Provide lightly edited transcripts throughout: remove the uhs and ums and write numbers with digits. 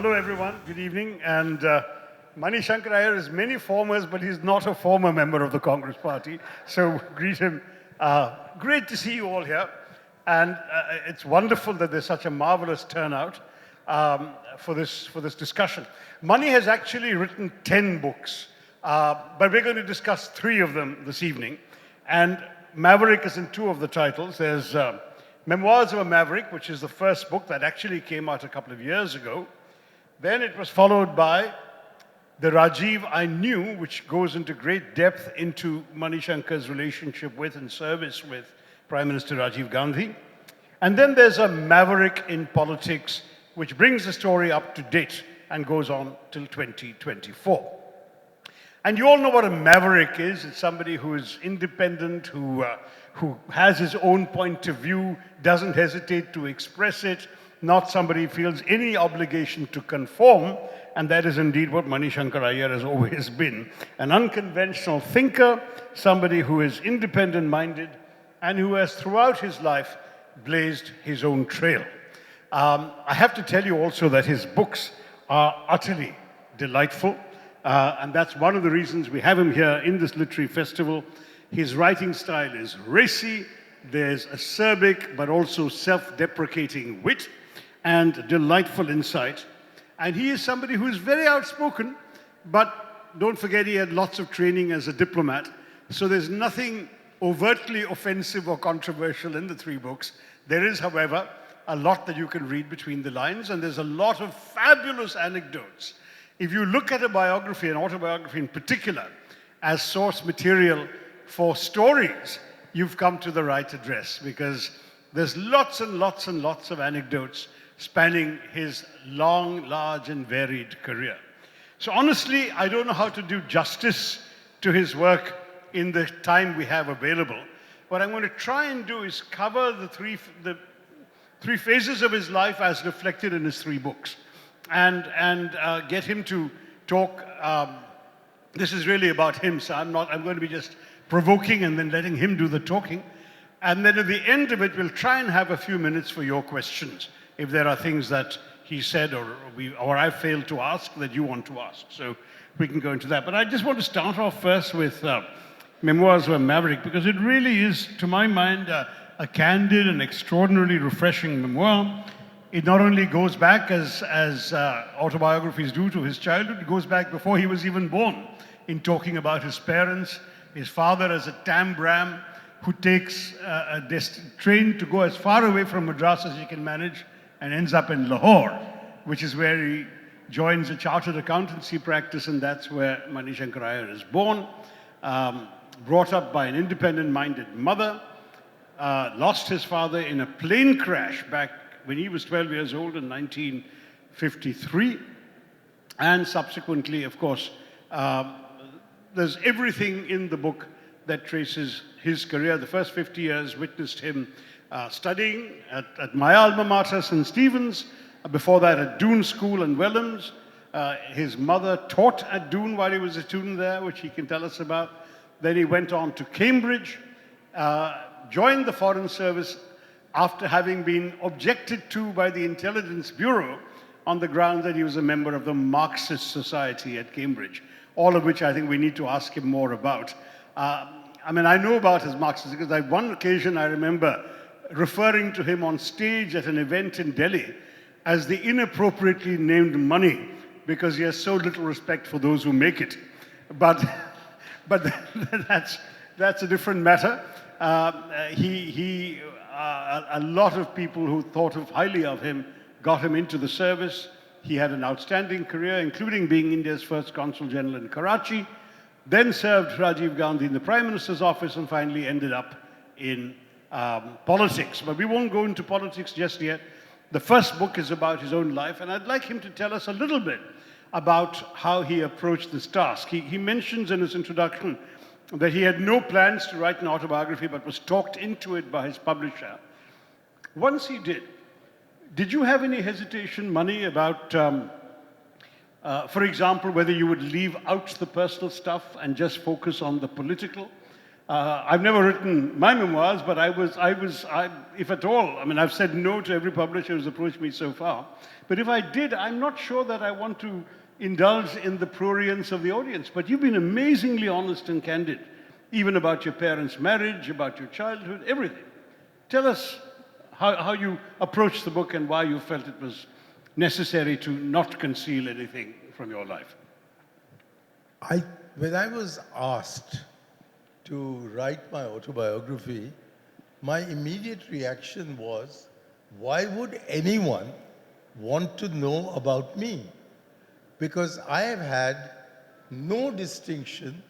Hello, everyone. Good evening. And Mani Shankar Aiyar has many formers, but he's not a former member of the Congress Party. So greet him. Great to see you all here. And it's wonderful that there's such a marvelous turnout for this discussion. Mani has actually written 10 books, but we're going to discuss 3 of them this evening. And Maverick is in 2 of the titles. There's Memoirs of a Maverick, which is the first book that actually came out a couple of years ago. Then it was followed by The Rajiv I Knew, which goes into great depth into Mani Shankar's relationship with and service with Prime Minister Rajiv Gandhi. And then there's a Maverick in Politics, which brings the story up to date and goes on till 2024. And you all know what a maverick is. It's somebody who is independent, who has his own point of view, doesn't hesitate to express it, not somebody who feels any obligation to conform. And that is indeed what Mani Shankar Aiyar has always been. An unconventional thinker, somebody who is independent-minded and who has throughout his life blazed his own trail. I have to tell you also that his books are utterly delightful. And that's one of the reasons we have him here in this literary festival. His writing style is racy, there's acerbic but also self-deprecating wit and delightful insight. And he is somebody who is very outspoken, but don't forget he had lots of training as a diplomat. So there's nothing overtly offensive or controversial in the 3 books. There is, however, a lot that you can read between the lines, and there's a lot of fabulous anecdotes. If you look at a biography, an autobiography in particular, as source material for stories, you've come to the right address, because there's lots and lots and lots of anecdotes spanning his long, large and varied career. So honestly, I don't know how to do justice to his work in the time we have available. What I'm going to try and do is cover the three phases of his life as reflected in his 3 books. And get him to talk. This is really about him, so I'm going to be just provoking and then letting him do the talking. And then at the end of it, we'll try and have a few minutes for your questions, if there are things that he said or I failed to ask that you want to ask. So we can go into that. But I just want to start off first with Memoirs of a Maverick, because it really is, to my mind, a candid and extraordinarily refreshing memoir. It not only goes back, as autobiographies do, to his childhood, it goes back before he was even born, in talking about his parents, his father as a tambram who takes a train to go as far away from Madras as he can manage and ends up in Lahore, which is where he joins a chartered accountancy practice, and that's where Mani Shankar Aiyar is born. Brought up by an independent-minded mother, lost his father in a plane crash back when he was 12 years old in 1953. And subsequently, of course, there's everything in the book that traces his career. The first 50 years witnessed him studying at my alma mater, St. Stephen's. Before that, at Doon School in Wellams. His mother taught at Doon while he was a student there, which he can tell us about. Then he went on to Cambridge, joined the Foreign Service after having been objected to by the Intelligence Bureau on the ground that he was a member of the Marxist Society at Cambridge, all of which I think we need to ask him more about. I know about his Marxism because on one occasion I remember referring to him on stage at an event in Delhi as the inappropriately named Money, because he has so little respect for those who make it. But that's a different matter. A lot of people who thought highly of him got him into the service. He had an outstanding career, including being India's first Consul General in Karachi, then served Rajiv Gandhi in the Prime Minister's office, and finally ended up in politics. But we won't go into politics just yet. The first book is about his own life, and I'd like him to tell us a little bit about how he approached this task. He mentions in his introduction that he had no plans to write an autobiography, but was talked into it by his publisher. Once he did you have any hesitation, Mani, about, for example, whether you would leave out the personal stuff and just focus on the political? I've never written my memoirs, but if at all, I mean, I've said no to every publisher who's approached me so far. But if I did, I'm not sure that I want to indulge in the prurience of the audience. But you've been amazingly honest and candid, even about your parents' marriage, about your childhood, everything. Tell us how you approached the book and why you felt it was necessary to not conceal anything from your life. When I was asked to write my autobiography, my immediate reaction was, why would anyone want to know about me? Because I have had no distinction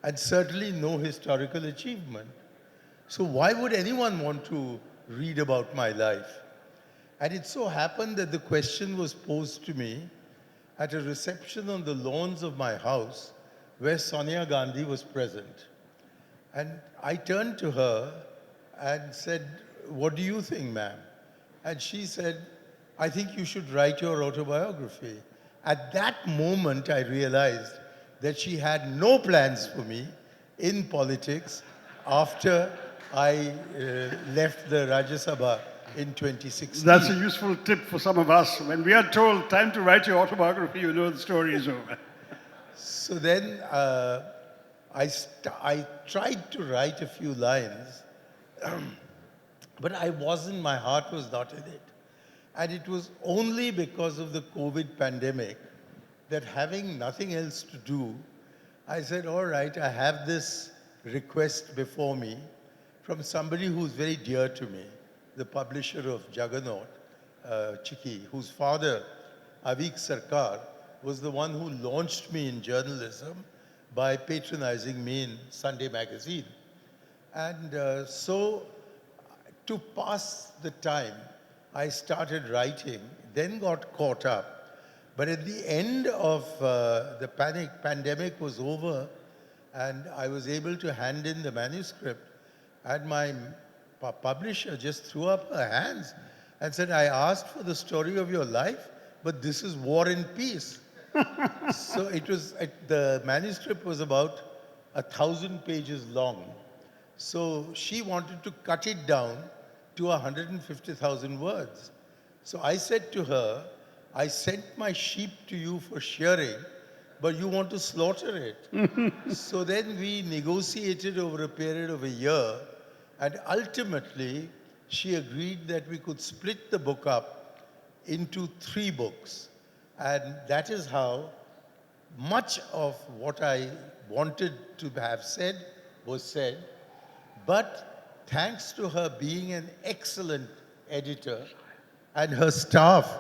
and certainly no historical achievement. So why would anyone want to read about my life? And it so happened that the question was posed to me at a reception on the lawns of my house where Sonia Gandhi was present. And I turned to her and said, "What do you think, ma'am?" And she said, "I think you should write your autobiography." At that moment, I realized that she had no plans for me in politics after I left the Rajya Sabha in 2016. That's a useful tip for some of us. When we are told, time to write your autobiography, you know the story is over. So then I tried to write a few lines, but my heart was not in it. And it was only because of the COVID pandemic that, having nothing else to do, I said, all right, I have this request before me from somebody who's very dear to me, the publisher of Juggernaut, Chiki, whose father, Avik Sarkar, was the one who launched me in journalism by patronizing me in Sunday magazine. And so to pass the time, I started writing, then got caught up. But at the end of the pandemic was over, and I was able to hand in the manuscript, and my publisher just threw up her hands and said, "I asked for the story of your life, but this is War and Peace." So the manuscript was about 1,000 pages long. So she wanted to cut it down to 150,000 words. So I said to her, "I sent my sheep to you for shearing, but you want to slaughter it." So then we negotiated over a period of a year, and ultimately she agreed that we could split the book up into 3 books. And that is how much of what I wanted to have said was said. But thanks to her being an excellent editor and her staff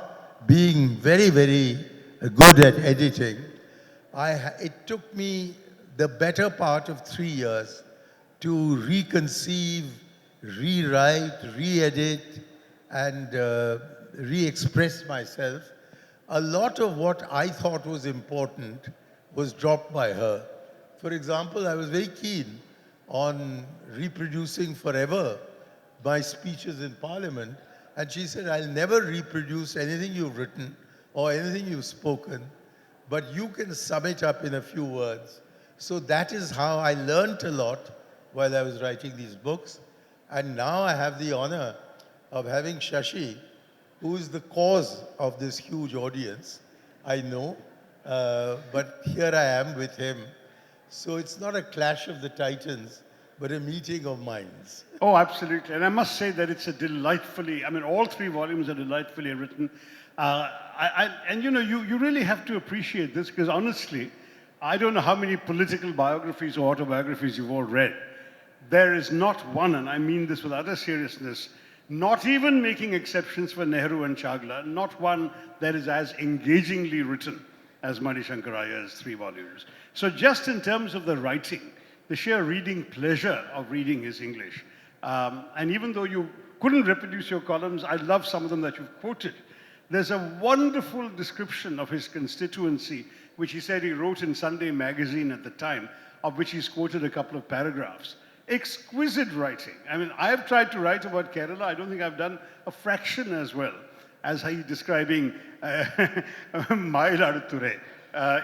being very, very good at editing, it took me the better part of 3 years to reconceive, rewrite, re-edit, and re-express myself. A lot of what I thought was important was dropped by her. For example, I was very keen on reproducing forever my speeches in Parliament, and she said, "I'll never reproduce anything you've written or anything you've spoken, but you can sum it up in a few words." So that is how I learnt a lot while I was writing these books. And now I have the honor of having Shashi, who is the cause of this huge audience, I know, but here I am with him. So it's not a clash of the titans, but a meeting of minds. Oh, absolutely. And I must say that it's all 3 volumes are delightfully written. You really have to appreciate this, because honestly, I don't know how many political biographies or autobiographies you've all read. There is not one, and I mean this with utter seriousness, not even making exceptions for Nehru and Chagla, not one that is as engagingly written as Mani Shankar Aiyar's 3 volumes. So just in terms of the writing, the sheer reading pleasure of reading his English, and even though you couldn't reproduce your columns, I love some of them that you've quoted. There's a wonderful description of his constituency, which he said he wrote in Sunday magazine at the time, of which he's quoted a couple of paragraphs. Exquisite writing. I mean, I have tried to write about Kerala. I don't think I've done a fraction as well as he describing Mayiladuthurai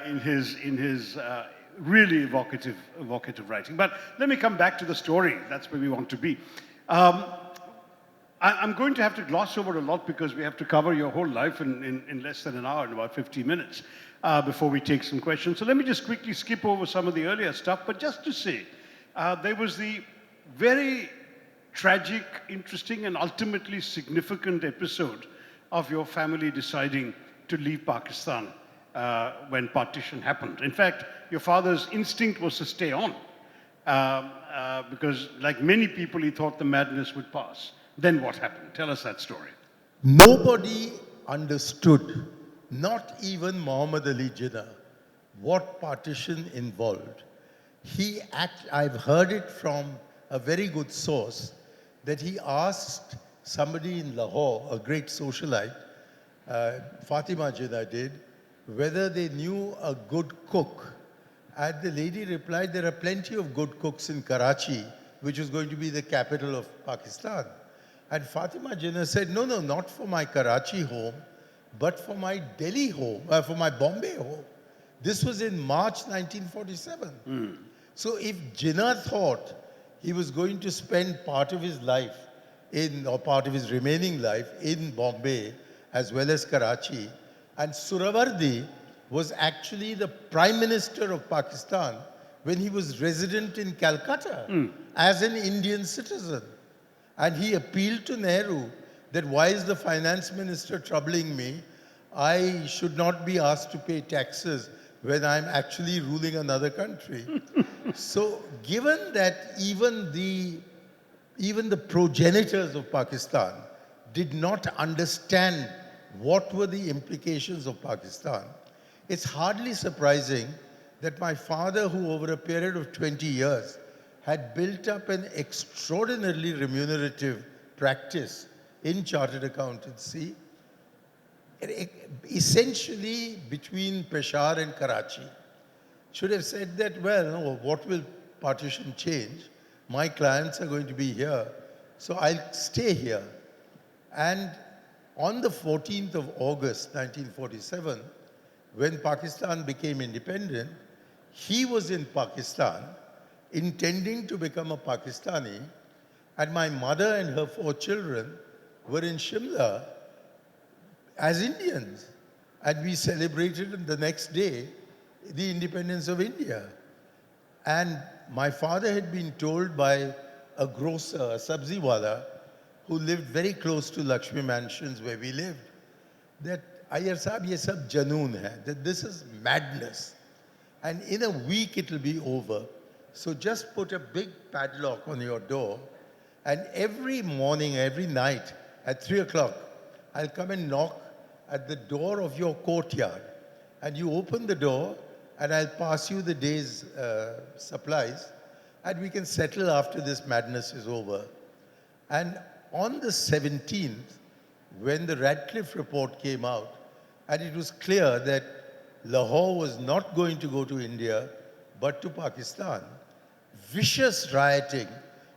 in his really evocative writing. But let me come back to the story. That's where we want to be. Um, I'm going to have to gloss over a lot because we have to cover your whole life in less than an hour, in about 50 minutes, before we take some questions. So let me just quickly skip over some of the earlier stuff, but just to say, there was the very tragic, interesting, and ultimately significant episode of your family deciding to leave Pakistan when partition happened. In fact, your father's instinct was to stay on because, like many people, he thought the madness would pass. Then what happened? Tell us that story. Nobody understood, not even Muhammad Ali Jinnah, what partition involved. I've heard it from a very good source that he asked somebody in Lahore, a great socialite, Fatima Jinnah did, whether they knew a good cook. And the lady replied, there are plenty of good cooks in Karachi, which is going to be the capital of Pakistan. And Fatima Jinnah said, no, no, not for my Karachi home, but for my Delhi home, for my Bombay home. This was in March 1947. So if Jinnah thought he was going to spend part of his life or part of his remaining life in Bombay as well as Karachi, and Suravardi was actually the Prime Minister of Pakistan when he was resident in Calcutta as an Indian citizen. And he appealed to Nehru that why is the finance minister troubling me? I should not be asked to pay taxes when I'm actually ruling another country. So given that even the progenitors of Pakistan did not understand what were the implications of Pakistan, it's hardly surprising that my father, who over a period of 20 years had built up an extraordinarily remunerative practice in chartered accountancy, essentially between Peshawar and Karachi, should have said that, well, no, what will partition change? My clients are going to be here, so I'll stay here. And on the 14th of August, 1947, when Pakistan became independent, he was in Pakistan intending to become a Pakistani, and my mother and her 4 children were in Shimla as Indians. And we celebrated the next day the independence of India. And my father had been told by a grocer, a sabziwala, who lived very close to Lakshmi Mansions where we lived, that Aiyar Sahab, ye sab janoon hai, that this is madness. And in a week it will be over. So just put a big padlock on your door, and every morning, every night at 3 o'clock, I'll come and knock at the door of your courtyard. And you open the door, and I'll pass you the day's supplies, and we can settle after this madness is over. And on the 17th, when the Radcliffe report came out, and it was clear that Lahore was not going to go to India, but to Pakistan, vicious rioting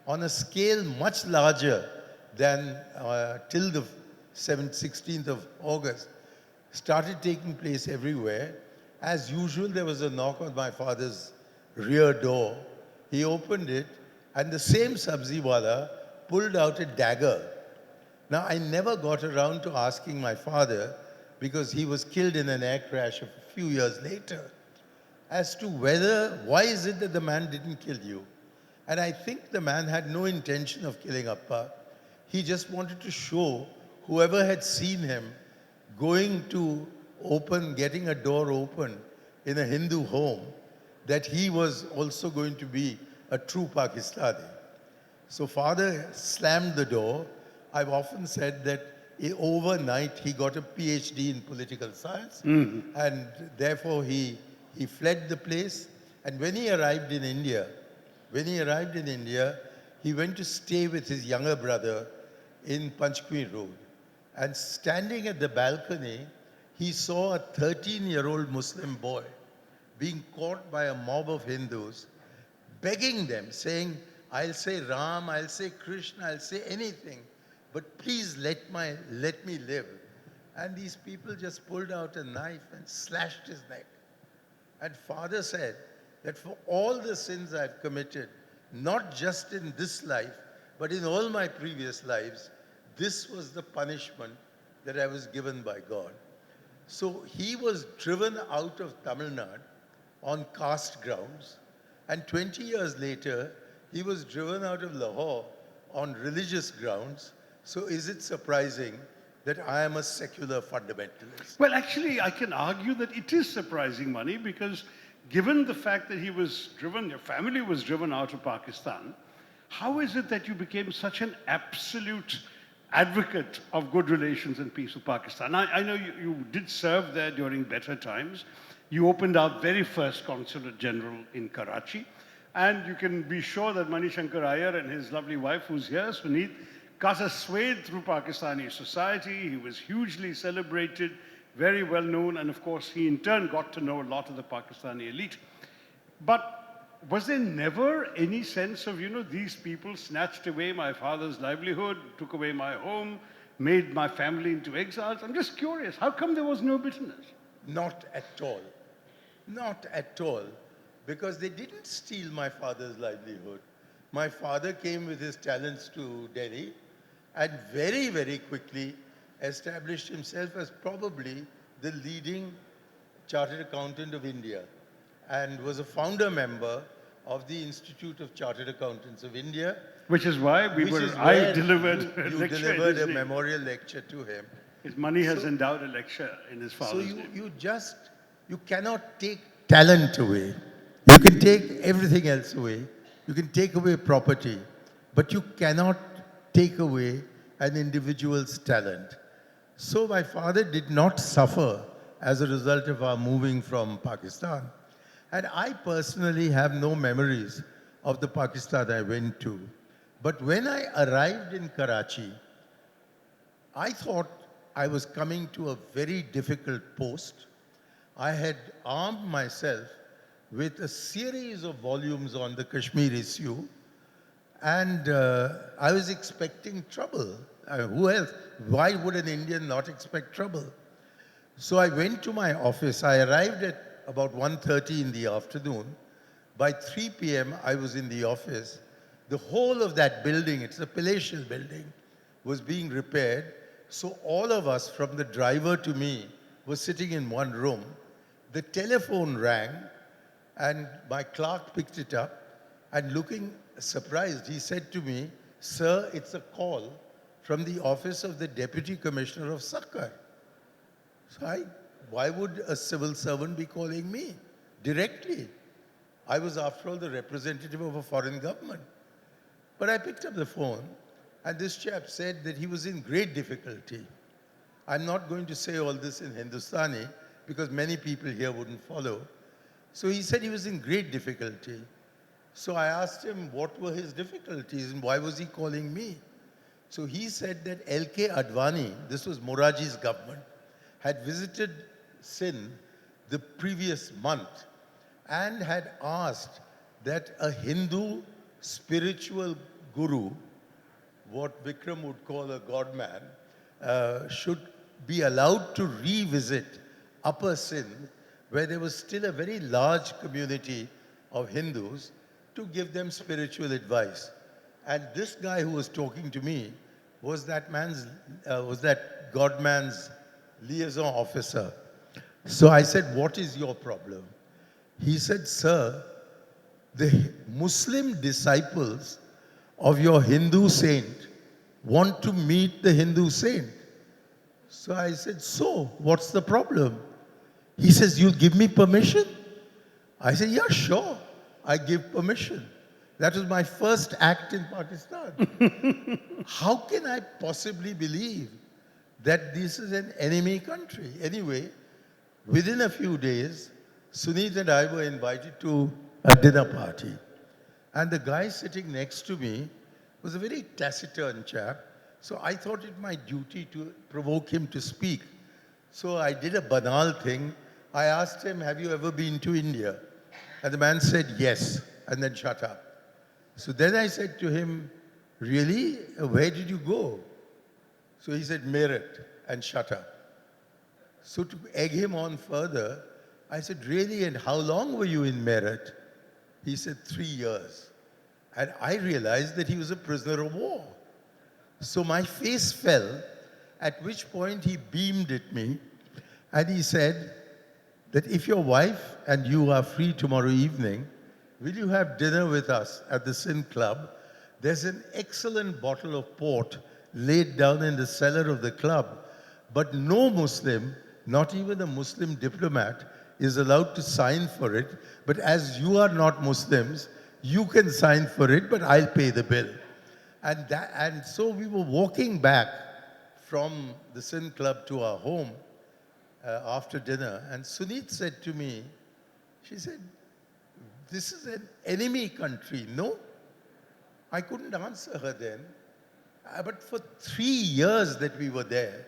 on a scale much larger than till the 16th of August started taking place everywhere. As usual, there was a knock on my father's rear door. He opened it, and the same sabziwala pulled out a dagger. Now, I never got around to asking my father, because he was killed in an air crash a few years later, as to why is it that the man didn't kill you? And I think the man had no intention of killing Appa. He just wanted to show whoever had seen him getting a door open in a Hindu home, that he was also going to be a true Pakistani. So father slammed the door. I've often said that overnight he got a PhD in political science, and therefore he fled the place. And when he arrived in India, he went to stay with his younger brother in Panchkui Road. And standing at the balcony, he saw a 13-year-old Muslim boy being caught by a mob of Hindus, begging them, saying, I'll say Ram, I'll say Krishna, I'll say anything, but please let me live. And these people just pulled out a knife and slashed his neck. And father said, that for all the sins I've committed, not just in this life, but in all my previous lives, this was the punishment that I was given by God. So he was driven out of Tamil Nadu on caste grounds, and 20 years later, he was driven out of Lahore on religious grounds. So is it surprising that I am a secular fundamentalist? Well, actually, I can argue that it is surprising, Mani, because given the fact that he was driven, your family was driven out of Pakistan, how is it that you became such an absolute advocate of good relations and peace with Pakistan? I know you did serve there during better times. You opened our very first consulate general in Karachi. And you can be sure that Mani Shankar Aiyar and his lovely wife, who's here, Suneet, got a swathe through Pakistani society. He was hugely celebrated, very well known, and of course, he in turn got to know a lot of the Pakistani elite. But was there never any sense of, these people snatched away my father's livelihood, took away my home, made my family into exiles? I'm just curious, how come there was no bitterness? Not at all. Not at all. Because they didn't steal my father's livelihood. My father came with his talents to Delhi and very, very quickly established himself as probably the leading chartered accountant of India and was a founder member of the Institute of Chartered Accountants of India. Which is why I delivered you delivered a memorial lecture to him. His money has endowed a lecture in his father's name. You cannot take talent away. You can take everything else away. You can take away property, but you cannot take away an individual's talent. So my father did not suffer as a result of our moving from Pakistan. And I personally have no memories of the Pakistan I went to. But when I arrived in Karachi, I thought I was coming to a very difficult post. I had armed myself with a series of volumes on the Kashmir issue, and I was expecting trouble. Who else? Why would an Indian not expect trouble? So I went to my office. I arrived at about 1:30 in the afternoon. By 3 p.m., I was in the office. The whole of that building, it's a palatial building, was being repaired. So all of us, from the driver to me, were sitting in one room. The telephone rang, and my clerk picked it up, and looking surprised, he said to me, "Sir, it's a call from the office of the Deputy Commissioner of Sakkar." So why would a civil servant be calling me directly? I was, after all, the representative of a foreign government. But I picked up the phone, and this chap said that he was in great difficulty. I'm not going to say all this in Hindustani, because many people here wouldn't follow. So he said he was in great difficulty. So I asked him what were his difficulties and why was he calling me? So he said that L.K. Advani, this was Moraji's government, had visited Sindh the previous month and had asked that a Hindu spiritual guru, what Vikram would call a godman, should be allowed to revisit Upper Sindh, where there was still a very large community of Hindus, to give them spiritual advice. And this guy who was talking to me was that godman's liaison officer. So I said, "What is your problem?" He said, "Sir, the Muslim disciples of your Hindu saint want to meet the Hindu saint." So I said, "So, what's the problem?" He says, "You'll give me permission?" I said, "Yeah, sure, I give permission." That was my first act in Pakistan. How can I possibly believe that this is an enemy country? Anyway, within a few days, Suneet and I were invited to a dinner party. And the guy sitting next to me was a very taciturn chap. So I thought it my duty to provoke him to speak. So I did a banal thing. I asked him, "Have you ever been to India?" And the man said, "Yes," and then shut up. So then I said to him, "Really? Where did you go?" So he said, "Meerut," and shut up. So to egg him on further, I said, "Really? And how long were you in Meerut?" He said, 3 years. And I realized that he was a prisoner of war. So my face fell, at which point he beamed at me and he said that if your wife and you are free tomorrow evening, will you have dinner with us at the Sin Club? There's an excellent bottle of port laid down in the cellar of the club, but no Muslim, not even a Muslim diplomat, is allowed to sign for it. But as you are not Muslims, you can sign for it, but I'll pay the bill. And so we were walking back from the Sin Club to our home after dinner, and Sunit said to me, she said, this is an enemy country, no? I couldn't answer her then. But for 3 years that we were there,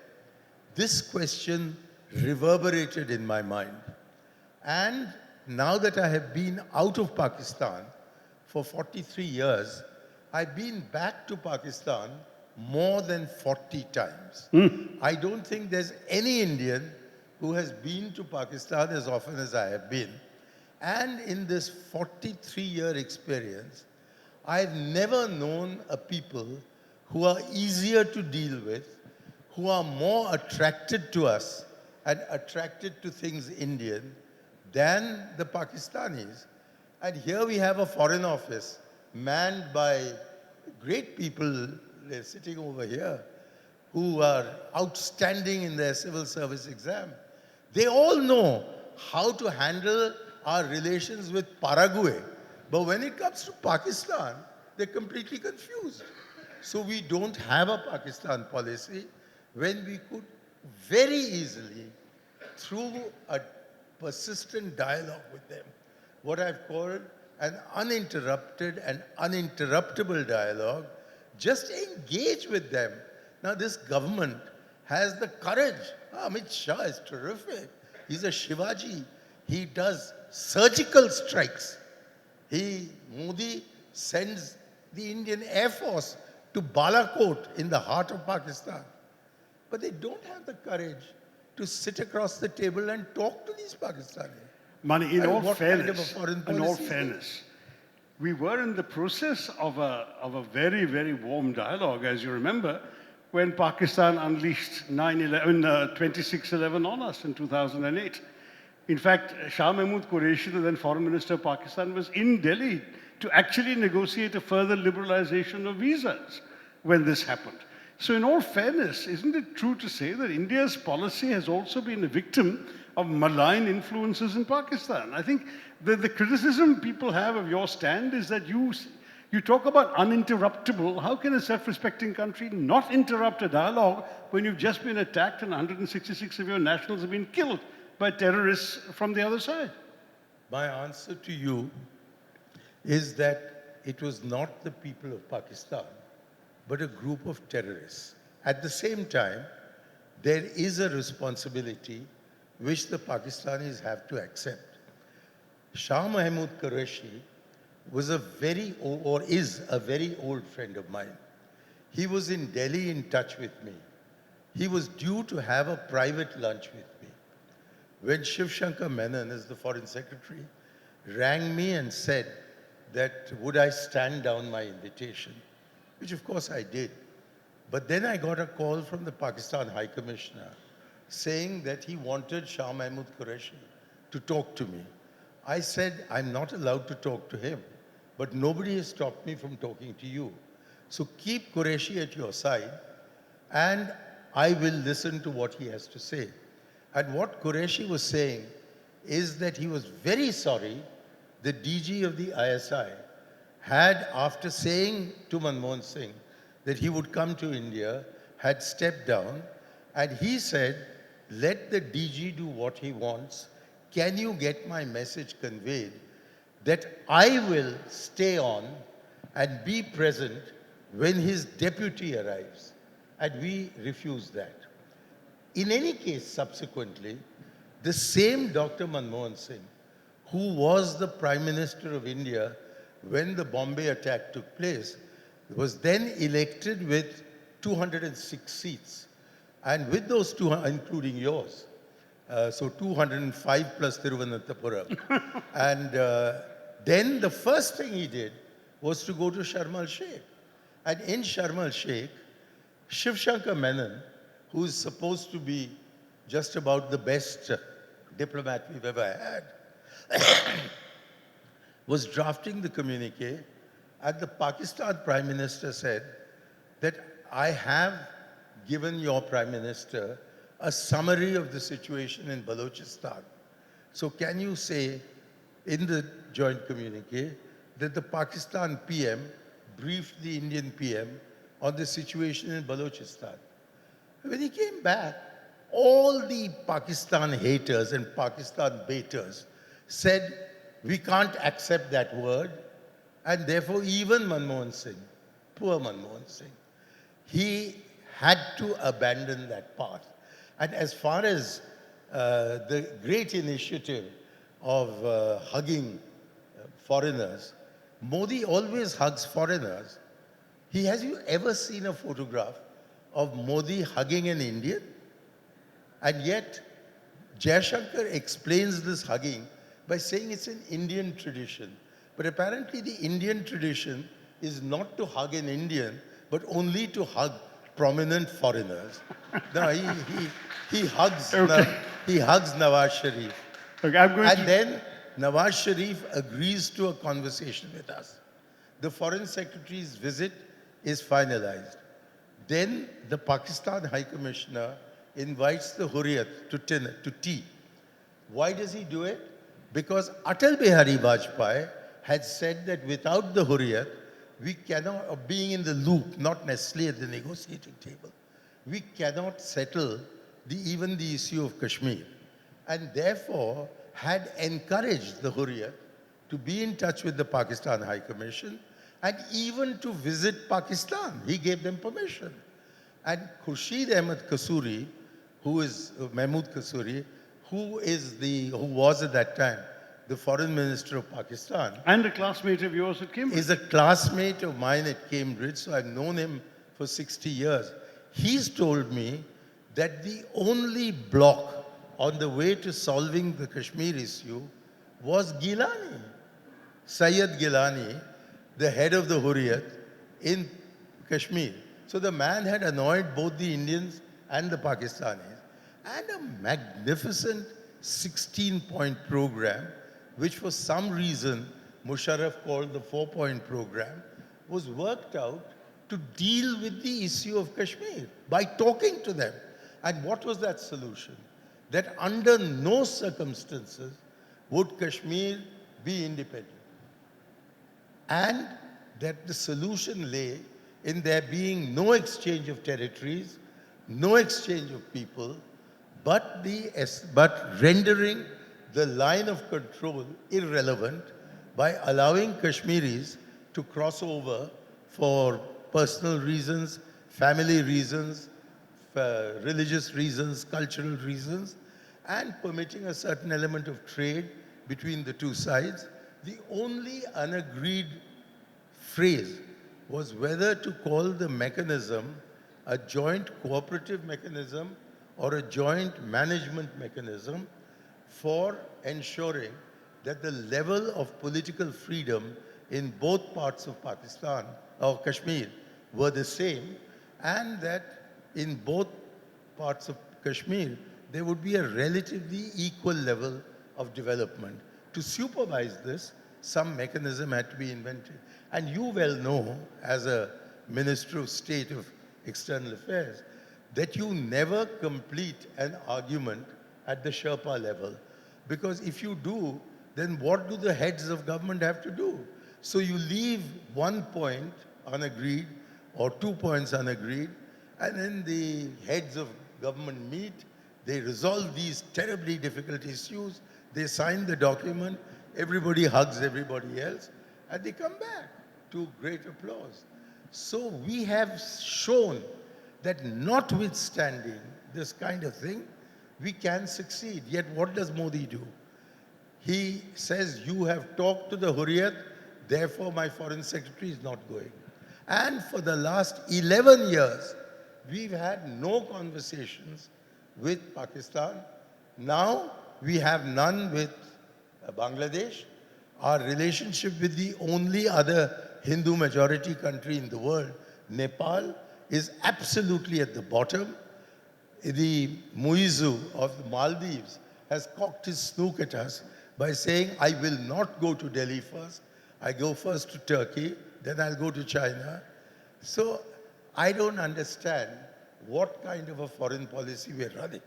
this question reverberated in my mind. And now that I have been out of Pakistan for 43 years, I've been back to Pakistan more than 40 times. I don't think there's any Indian who has been to Pakistan as often as I have been. And in this 43-year experience, I've never known a people who are easier to deal with, who are more attracted to us and attracted to things Indian than the Pakistanis. And here we have a foreign office manned by great people sitting over here who are outstanding in their civil service exam. They all know how to handle our relations with Paraguay. But when it comes to Pakistan, they're completely confused. So we don't have a Pakistan policy when we could very easily, through a persistent dialogue with them, what I've called an uninterrupted and uninterruptible dialogue, just engage with them. Now this government has the courage. Amit Shah is terrific. He's a Shivaji. He does surgical strikes. Modi sends the Indian Air Force to Balakot in the heart of Pakistan. But they don't have the courage to sit across the table and talk to these Pakistanis. Mani, in all fairness, Policy we were in the process of a very, very warm dialogue, as you remember, when Pakistan unleashed 26/11 on us in 2008. In fact, Shah Mahmood Qureshi, the then Foreign Minister of Pakistan, was in Delhi to actually negotiate a further liberalization of visas when this happened. So in all fairness, isn't it true to say that India's policy has also been a victim of malign influences in Pakistan? I think the criticism people have of your stand is that you talk about uninterruptible. How can a self-respecting country not interrupt a dialogue when you've just been attacked and 166 of your nationals have been killed by terrorists from the other side? My answer to you is that it was not the people of Pakistan, but a group of terrorists. At the same time, there is a responsibility which the Pakistanis have to accept. Shah Mahmood Qureshi was is a very old friend of mine. He was in Delhi in touch with me. He was due to have a private lunch with me when Shiv Shankar Menon, as the Foreign Secretary, rang me and said that would I stand down my invitation, which of course I did. But then I got a call from the Pakistan High Commissioner saying that he wanted Shah Mahmood Qureshi to talk to me. I said, I'm not allowed to talk to him, but nobody has stopped me from talking to you. So keep Qureshi at your side and I will listen to what he has to say. And what Qureshi was saying is that he was very sorry the DG of the ISI had, after saying to Manmohan Singh that he would come to India, had stepped down, and he said, let the DG do what he wants. Can you get my message conveyed that I will stay on and be present when his deputy arrives? And we refused that. In any case, subsequently, the same Dr. Manmohan Singh, who was the Prime Minister of India when the Bombay attack took place, was then elected with 206 seats. And with those two, including yours, so 205 plus Thiruvananthapuram. And Then the first thing he did was to go to Sharm el-Sheikh. And in Sharm el-Sheikh, Shiv Shankar Menon, who is supposed to be just about the best diplomat we've ever had, was drafting the communique, and the Pakistan Prime Minister said that I have given your Prime Minister a summary of the situation in Balochistan. So can you say in the joint communique that the Pakistan PM briefed the Indian PM on the situation in Balochistan? When he came back, all the Pakistan haters and Pakistan baiters said, we can't accept that word, and therefore even Manmohan Singh, poor Manmohan Singh, he had to abandon that path. And as far as the great initiative of hugging foreigners, Modi always hugs foreigners. Has you ever seen a photograph of Modi hugging an Indian? And yet, Jayashankar explains this hugging by saying it's an Indian tradition. But apparently the Indian tradition is not to hug an Indian, but only to hug prominent foreigners. No, he hugs he hugs Nawaz Sharif. Okay, I'm going And to... then Nawaz Sharif agrees to a conversation with us. The Foreign Secretary's visit is finalized. Then the Pakistan High Commissioner invites the Hurriyat to tea. Why does he do it? Because Atal Bihari Vajpayee had said that without the Hurriyat, we cannot, being in the loop, not necessarily at the negotiating table, we cannot settle even the issue of Kashmir. And therefore, had encouraged the Hurriyat to be in touch with the Pakistan High Commission and even to visit Pakistan. He gave them permission. And Khurshid Ahmed Kasuri, who is Mahmood Kasuri, who was at that time the foreign minister of Pakistan. And a classmate of yours at Cambridge. Is a classmate of mine at Cambridge, so I've known him for 60 years. He's told me that the only block on the way to solving the Kashmir issue was Gilani. Sayyid Gilani, the head of the Hurriyat in Kashmir. So the man had annoyed both the Indians and the Pakistanis. And a magnificent 16-point program, which for some reason Musharraf called the 4-point program, was worked out to deal with the issue of Kashmir by talking to them. And what was that solution? That under no circumstances would Kashmir be independent. And that the solution lay in there being no exchange of territories, no exchange of people, but rendering the line of control irrelevant by allowing Kashmiris to cross over for personal reasons, family reasons, religious reasons, cultural reasons, and permitting a certain element of trade between the two sides. The only unagreed phrase was whether to call the mechanism a joint cooperative mechanism or a joint management mechanism for ensuring that the level of political freedom in both parts of Pakistan or Kashmir were the same, and that in both parts of Kashmir there would be a relatively equal level of development. To supervise this, some mechanism had to be invented. And you well know, as a Minister of State of External Affairs, that you never complete an argument at the Sherpa level. Because if you do, then what do the heads of government have to do? So you leave 1 point unagreed or 2 points unagreed, and then the heads of government meet, they resolve these terribly difficult issues, they sign the document, everybody hugs everybody else, and they come back to great applause. So we have shown that notwithstanding this kind of thing, we can succeed. Yet what does Modi do? He says, you have talked to the Hurriyat, therefore my foreign secretary is not going. And for the last 11 years, we've had no conversations with Pakistan. Now we have none with Bangladesh, our relationship with the only other Hindu majority country in the world, Nepal, is absolutely at the bottom. The Muizu of the Maldives has cocked his snook at us by saying, I will not go to Delhi first. I go first to Turkey, then I'll go to China. So I don't understand what kind of a foreign policy we're running.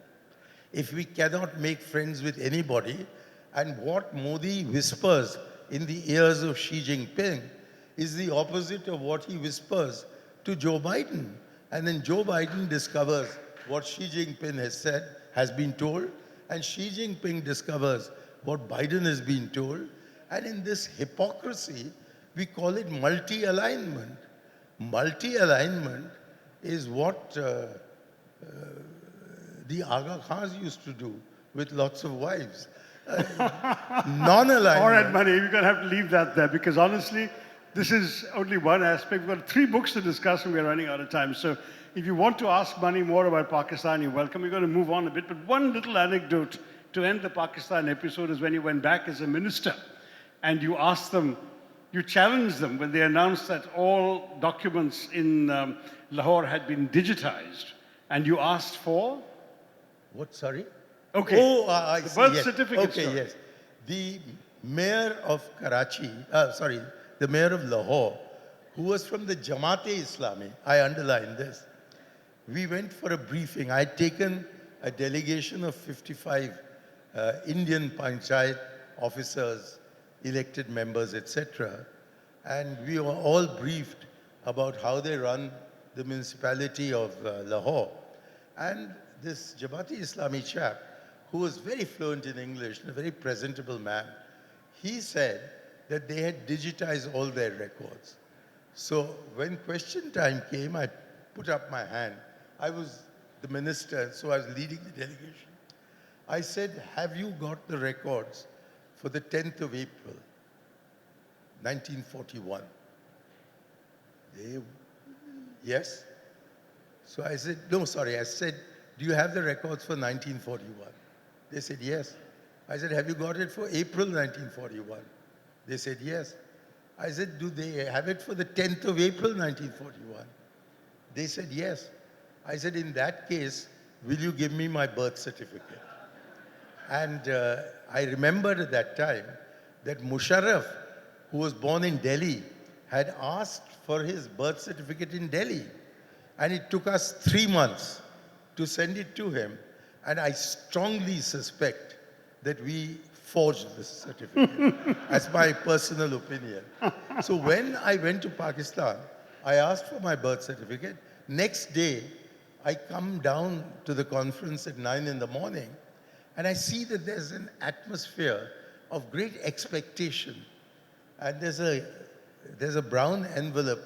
If we cannot make friends with anybody, and what Modi whispers in the ears of Xi Jinping is the opposite of what he whispers to Joe Biden. And then Joe Biden discovers what Xi Jinping has said, has been told, and Xi Jinping discovers what Biden has been told. And in this hypocrisy, we call it multi-alignment. Multi-alignment is what the Aga Khans used to do with lots of wives. Non-alignment. All right, Mani, we're going to have to leave that there because honestly, this is only one aspect. We've got 3 books to discuss and we're running out of time. So if you want to ask Mani more about Pakistan, you're welcome. We're going to move on a bit. But one little anecdote to end the Pakistan episode is when you went back as a minister and you asked them, you challenged them when they announced that all documents in Lahore had been digitized. And you asked for? What, sorry? Okay. Oh, I the see. birth Yes. certificate. Okay, story. yes. The mayor of the mayor of Lahore, who was from the Jamaat-e-Islami, I underline this. We went for a briefing. I had taken a delegation of 55 Indian Panchayat officers, elected members, etc. And we were all briefed about how they run the municipality of Lahore. And this Jamaat-e-Islami chap, who was very fluent in English and a very presentable man, he said that they had digitized all their records. So when question time came, I put up my hand. I was the minister, so I was leading the delegation. I said, have you got the records for the 10th of April, 1941? Yes. So I said, no, sorry. I said, do you have the records for 1941? They said, yes. I said, have you got it for April 1941? They said, yes. I said, do they have it for the 10th of April 1941? They said, yes. I said, in that case, will you give me my birth certificate? And I remembered at that time that Musharraf, who was born in Delhi, had asked for his birth certificate in Delhi. And it took us 3 months to send it to him. And I strongly suspect that we forged this certificate. That's my personal opinion. So when I went to Pakistan, I asked for my birth certificate. Next day, I come down to the conference at 9 in the morning, and I see that there's an atmosphere of great expectation. And there's a brown envelope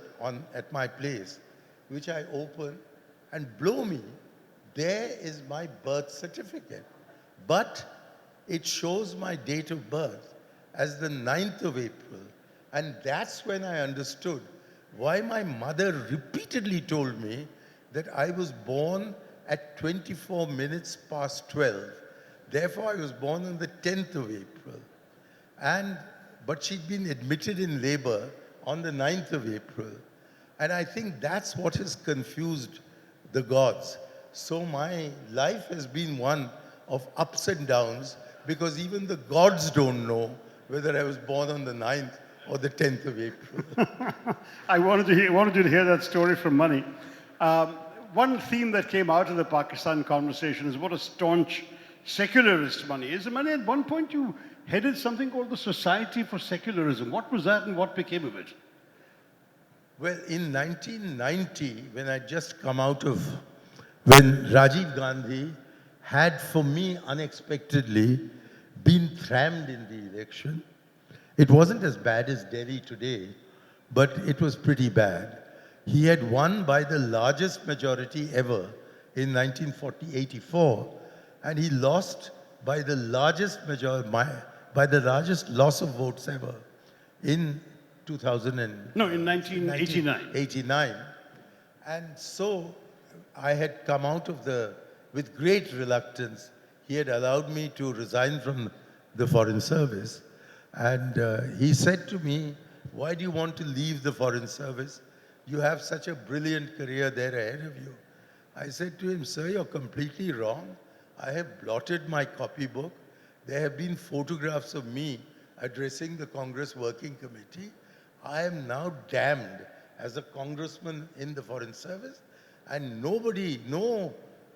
at my place, which I open, and blow me, there is my birth certificate. But it shows my date of birth as the 9th of April. And that's when I understood why my mother repeatedly told me that I was born at 24 minutes past 12. Therefore, I was born on the 10th of April. But she'd been admitted in labor on the 9th of April. And I think that's what has confused the gods. So my life has been one of ups and downs because even the gods don't know whether I was born on the 9th or the 10th of April. I wanted you to hear that story from Mani. One theme that came out of the Pakistan conversation is what a staunch secularist Mani is. Mani, at one point you headed something called the Society for Secularism. What was that and what became of it? Well, in 1990, when I'd just come out of, when Rajiv Gandhi had, for me, unexpectedly been trammed in the election, it wasn't as bad as Delhi today, but it was pretty bad. He had won by the largest majority ever in 1984, and he lost by the largest by the largest loss of votes ever in 1989. And so I had come out of with great reluctance. He had allowed me to resign from the Foreign Service. And he said to me, why do you want to leave the Foreign Service? You have such a brilliant career there ahead of you. I said to him, sir, you're completely wrong. I have blotted my copybook. There have been photographs of me addressing the Congress Working Committee. I am now damned as a congressman in the Foreign Service, and nobody, no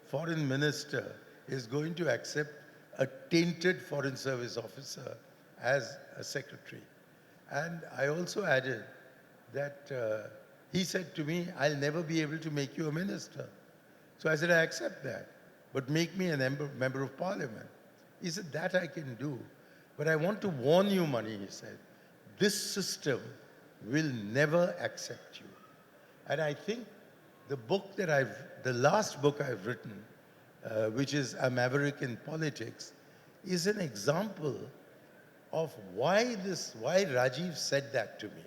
foreign minister is going to accept a tainted Foreign Service officer as a secretary. And I also added that he said to me, I'll never be able to make you a minister. So I said, I accept that, but make me a member of parliament. He said, that I can do. But I want to warn you, Mani, he said, this system will never accept you. And I think the last book I've written, which is A Maverick in Politics, is an example of why Rajiv said that to me.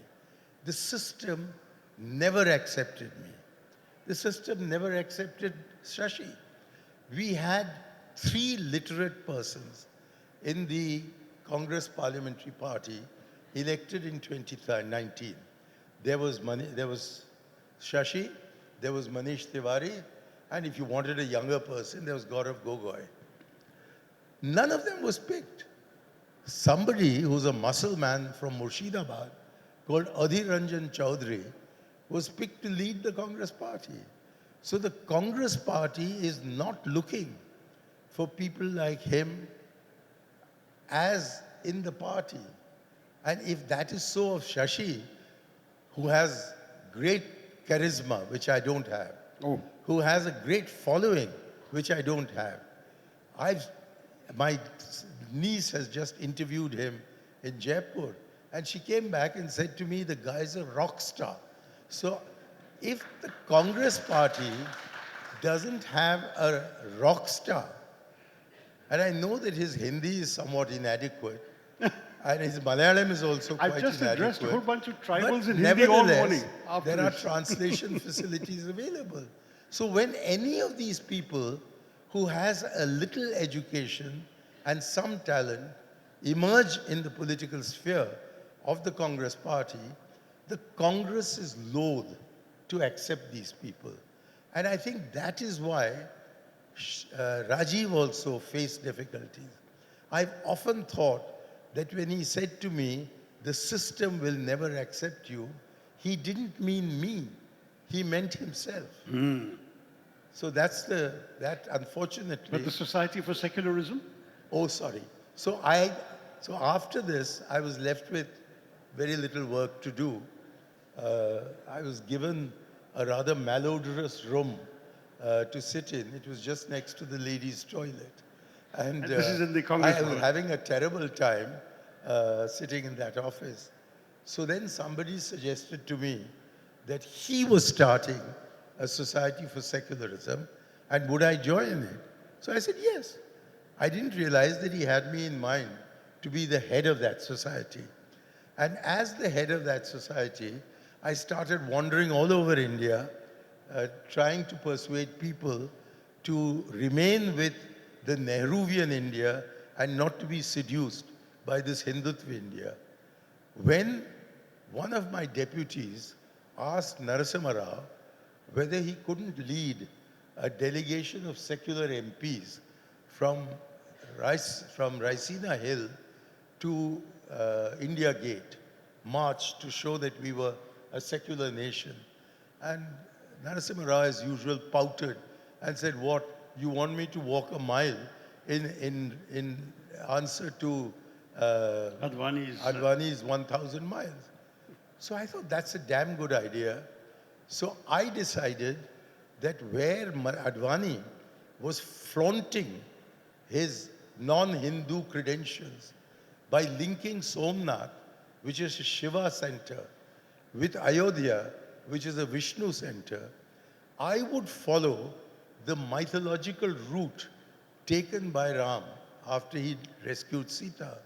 The system never accepted me. The system never accepted Shashi. We had 3 literate persons in the Congress Parliamentary Party elected in 2019. There was Shashi, there was Manish Tiwari, and if you wanted a younger person, there was Gaurav Gogoi. None of them was picked. Somebody who's a muscle man from Murshidabad called Adhir Ranjan Chaudhary was picked to lead the Congress Party. So the Congress Party is not looking for people like him as in the party. And if that is so of Shashi, who has great charisma, which I don't have, who has a great following, which I don't have. My niece has just interviewed him in Jaipur, and she came back and said to me, the guy's a rock star. So if the Congress Party doesn't have a rock star, and I know that his Hindi is somewhat inadequate, and his Malayalam is also quite I've just inadequate. addressed a whole bunch of tribals But in Hindi all nevertheless, morning after there are this. translation facilities available. So when any of these people who has a little education and some talent emerge in the political sphere of the Congress Party, the Congress is loath to accept these people. And I think that is why Rajiv also faced difficulties. I've often thought that when he said to me, the system will never accept you, he didn't mean me, he meant himself. So that unfortunately... But the Society for Secularism? Oh, sorry. So after this, I was left with very little work to do. I was given a rather malodorous room to sit in. It was just next to the ladies' toilet. And this is in the Congress I was Hall. having a terrible time sitting in that office. So then somebody suggested to me that he was starting a Society for Secularism, and would I join it? So I said yes. I didn't realize that he had me in mind to be the head of that society. And as the head of that society, I started wandering all over India, trying to persuade people to remain with the Nehruvian India and not to be seduced by this Hindutva India. When one of my deputies asked Narasimha Rao whether he couldn't lead a delegation of secular MPs from Raisina Hill to India Gate, march to show that we were a secular nation. And Narasimha Rao, as usual, pouted and said, what, you want me to walk a mile in answer to Advani's 1,000 miles? So I thought that's a damn good idea. So I decided that where Advani was flaunting his non-Hindu credentials by linking Somnath, which is a Shiva center, with Ayodhya, which is a Vishnu center, I would follow the mythological route taken by Ram after he rescued Sita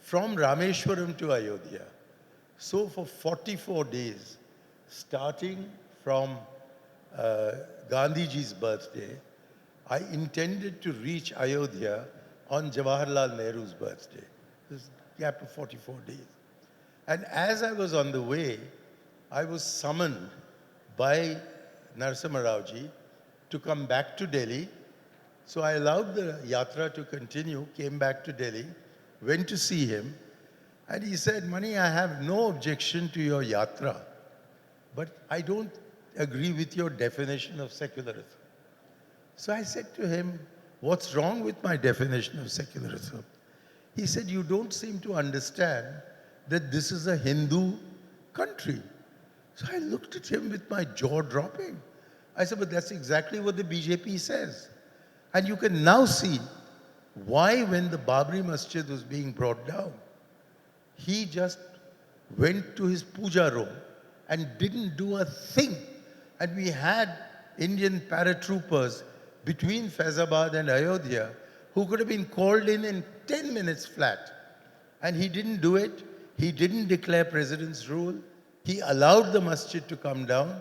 from Rameshwaram to Ayodhya. So for 44 days, starting from Gandhiji's birthday, I intended to reach Ayodhya on Jawaharlal Nehru's birthday. this gap of 44 days. And as I was on the way, I was summoned by Narasimha Raoji to come back to Delhi. So I allowed the yatra to continue, came back to Delhi, went to see him, and he said, Mani, I have no objection to your yatra, but I don't agree with your definition of secularism. So I said to him, what's wrong with my definition of secularism? He said, you don't seem to understand that this is a Hindu country. So I looked at him with my jaw dropping. I said, but that's exactly what the BJP says. And you can now see why when the Babri Masjid was being brought down, he just went to his puja room and didn't do a thing. And we had Indian paratroopers between Faizabad and Ayodhya who could have been called in 10 minutes flat. And he didn't do it. He didn't declare president's rule. He allowed the masjid to come down.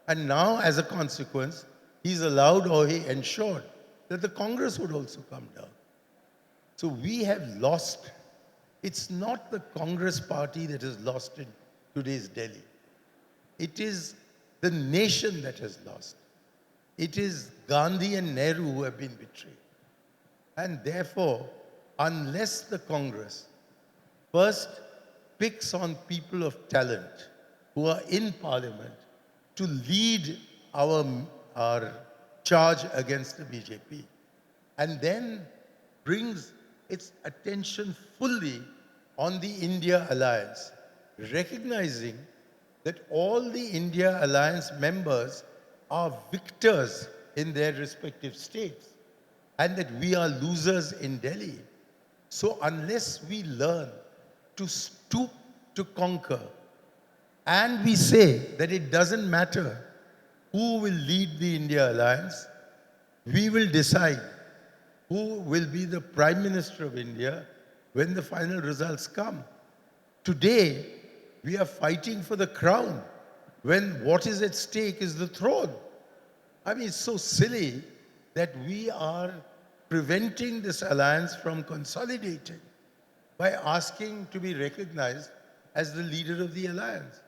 And now, as a consequence, he's allowed or he ensured that the Congress would also come down. So we have lost. It's not the Congress party that has lost in today's Delhi. It is the nation that has lost. It is Gandhi and Nehru who have been betrayed. And therefore, unless the Congress first picks on people of talent who are in parliament to lead our charge against the BJP, and then brings its attention fully on the India alliance, recognizing that all the India alliance members are victors in their respective states and that we are losers in Delhi. So unless we learn to stoop to conquer and we say that it doesn't matter who will lead the India alliance, we will decide who will be the Prime Minister of India when the final results come. Today, we are fighting for the crown when what is at stake is the throne. I mean, it's so silly that we are preventing this alliance from consolidating by asking to be recognized as the leader of the alliance.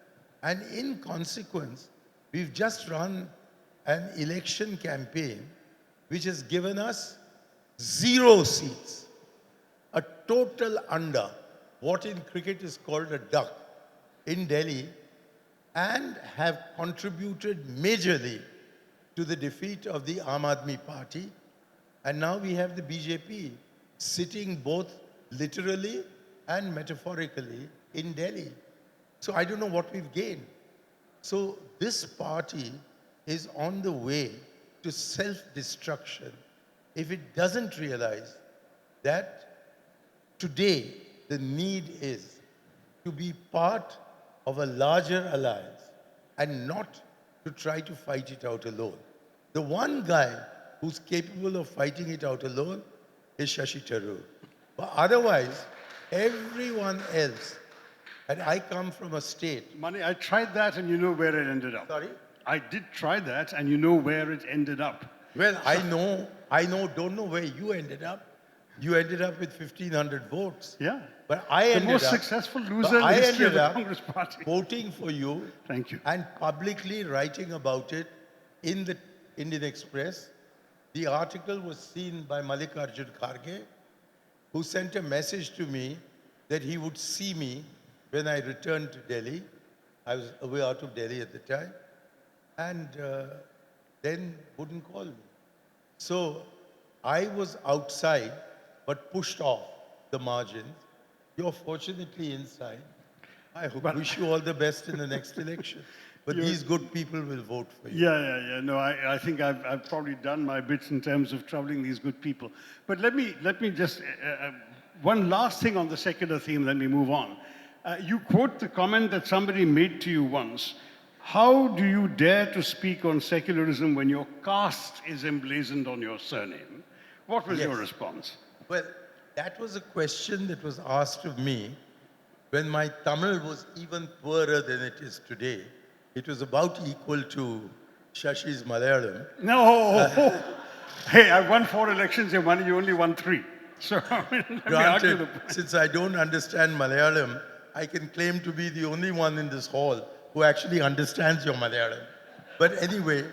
And in consequence, we've just run an election campaign which has given us 0 seats, a total under what in cricket is called a duck in Delhi, and have contributed majorly to the defeat of the Aam Aadmi Party. And now we have the BJP sitting both literally and metaphorically in Delhi. So I don't know what we've gained. So this party is on the way to self-destruction if it doesn't realize that today the need is to be part of a larger alliance and not to try to fight it out alone. The one guy who's capable of fighting it out alone is Shashi Tharoor. But otherwise, everyone else, and I come from a state. Mani, I tried that and you know where it ended up. Sorry? I did try that and you know where it ended up. Well, don't know where you ended up. You ended up with 1,500 votes. Yeah. But I The ended most up, successful but loser in I the history of ended the up Congress Party. voting for you. Thank you. And publicly writing about it in the Indian Express. The article was seen by Mallikarjun Kharge, who sent a message to me that he would see me when I returned to Delhi. I was away out of Delhi at the time. And then wouldn't call me. So I was outside, but pushed off the margins. You're fortunately inside. I wish you all the best in the next election. But these good people will vote for you. Yeah. No, I think I've probably done my bits in terms of troubling these good people. But let me just, one last thing on the secular theme, then we move on. You quote the comment that somebody made to you once. How do you dare to speak on secularism when your caste is emblazoned on your surname? What was your response? Well, that was a question that was asked of me when my Tamil was even poorer than it is today. It was about equal to Shashi's Malayalam. No. Hey, I won 4 elections, you only won 3. So I mean, let me argue Granted, the point. since I don't understand Malayalam, I can claim to be the only one in this hall who actually understands your Malayalam. But anyway,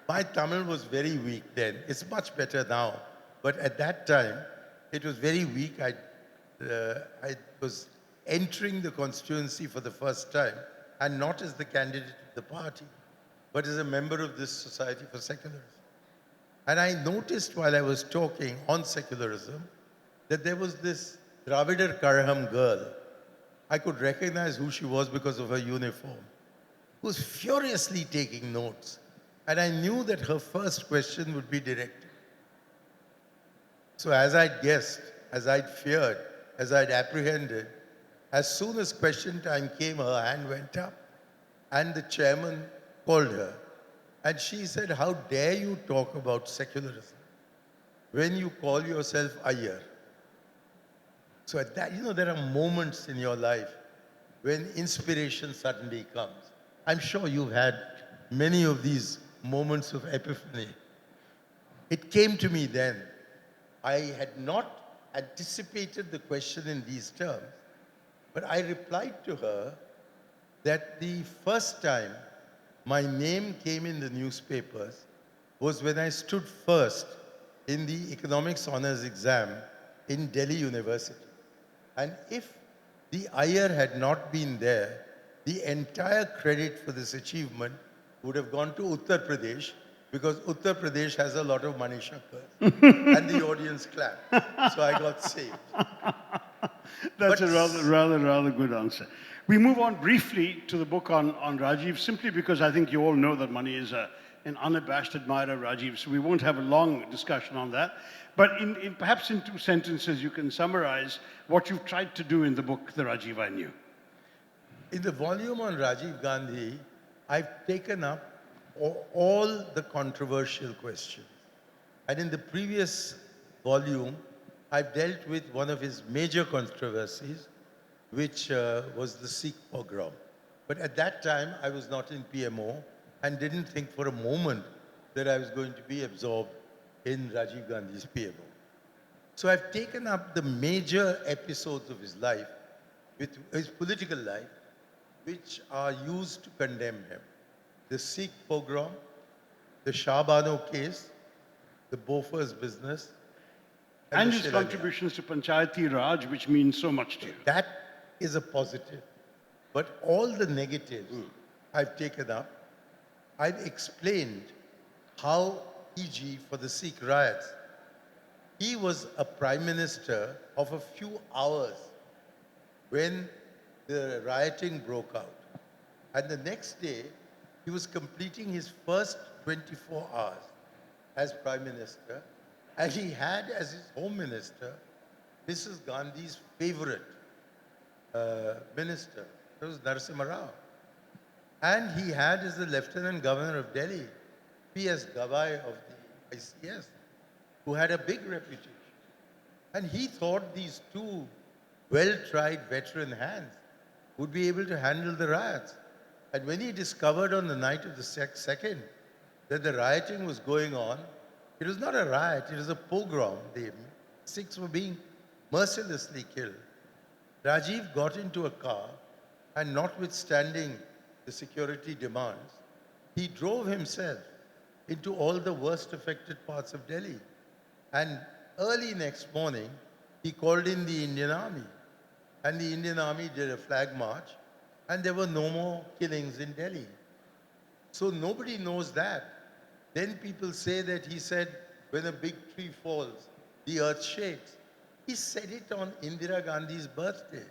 my Tamil was very weak then. It's much better now. But at that time, it was very weak. I was entering the constituency for the first time, and not as the candidate of the party, but as a member of this Society for Secularism. And I noticed while I was talking on secularism that there was this Dravidar Karaham girl. I could recognize who she was because of her uniform, who was furiously taking notes. And I knew that her first question would be directed. So as I'd guessed, as I'd feared, as I'd apprehended, as soon as question time came, her hand went up and the chairman called her. And she said, "How dare you talk about secularism when you call yourself Aiyar?" So at that, there are moments in your life when inspiration suddenly comes. I'm sure you've had many of these moments of epiphany. It came to me then. I had not anticipated the question in these terms, but I replied to her that the first time my name came in the newspapers was when I stood first in the economics honors exam in Delhi University. And if the Iyer had not been there, the entire credit for this achievement would have gone to Uttar Pradesh, because Uttar Pradesh has a lot of money shankars. And the audience clapped. So I got saved. That's But- a rather good answer. We move on briefly to the book on Rajiv, simply because I think you all know that Mani is an unabashed admirer of Rajiv, so we won't have a long discussion on that. But perhaps in 2 sentences, you can summarize what you've tried to do in the book, The Rajiv I Knew. In the volume on Rajiv Gandhi, I've taken up all the controversial questions. And in the previous volume, I've dealt with one of his major controversies, which was the Sikh pogrom. But at that time, I was not in PMO and didn't think for a moment that I was going to be absorbed in Rajiv Gandhi's PMO. So I've taken up the major episodes of his life, with his political life, which are used to condemn him. The Sikh pogrom, the Shah Bano case, the Bofors business, And the his Shilajit. contributions to Panchayati Raj, which means so much to you. That is a positive. But all the negatives I've taken up. I've explained how, e.g., for the Sikh riots, he was a prime minister of a few hours when the rioting broke out. And the next day, he was completing his first 24 hours as prime minister, and he had as his home minister Mrs. Gandhi's favorite minister, that was Narasimha Rao. And he had as the lieutenant governor of Delhi, P.S. Gavai of the ICS, who had a big reputation. And he thought these two well-tried veteran hands would be able to handle the riots. And when he discovered on the night of the 2nd that the rioting was going on, it was not a riot, it was a pogrom. The Sikhs were being mercilessly killed. Rajiv got into a car, and notwithstanding the security demands, he drove himself into all the worst affected parts of Delhi. And early next morning, he called in the Indian Army. And the Indian Army did a flag march, and there were no more killings in Delhi. So nobody knows that. Then people say that he said, when a big tree falls, the earth shakes. He said it on Indira Gandhi's birthday,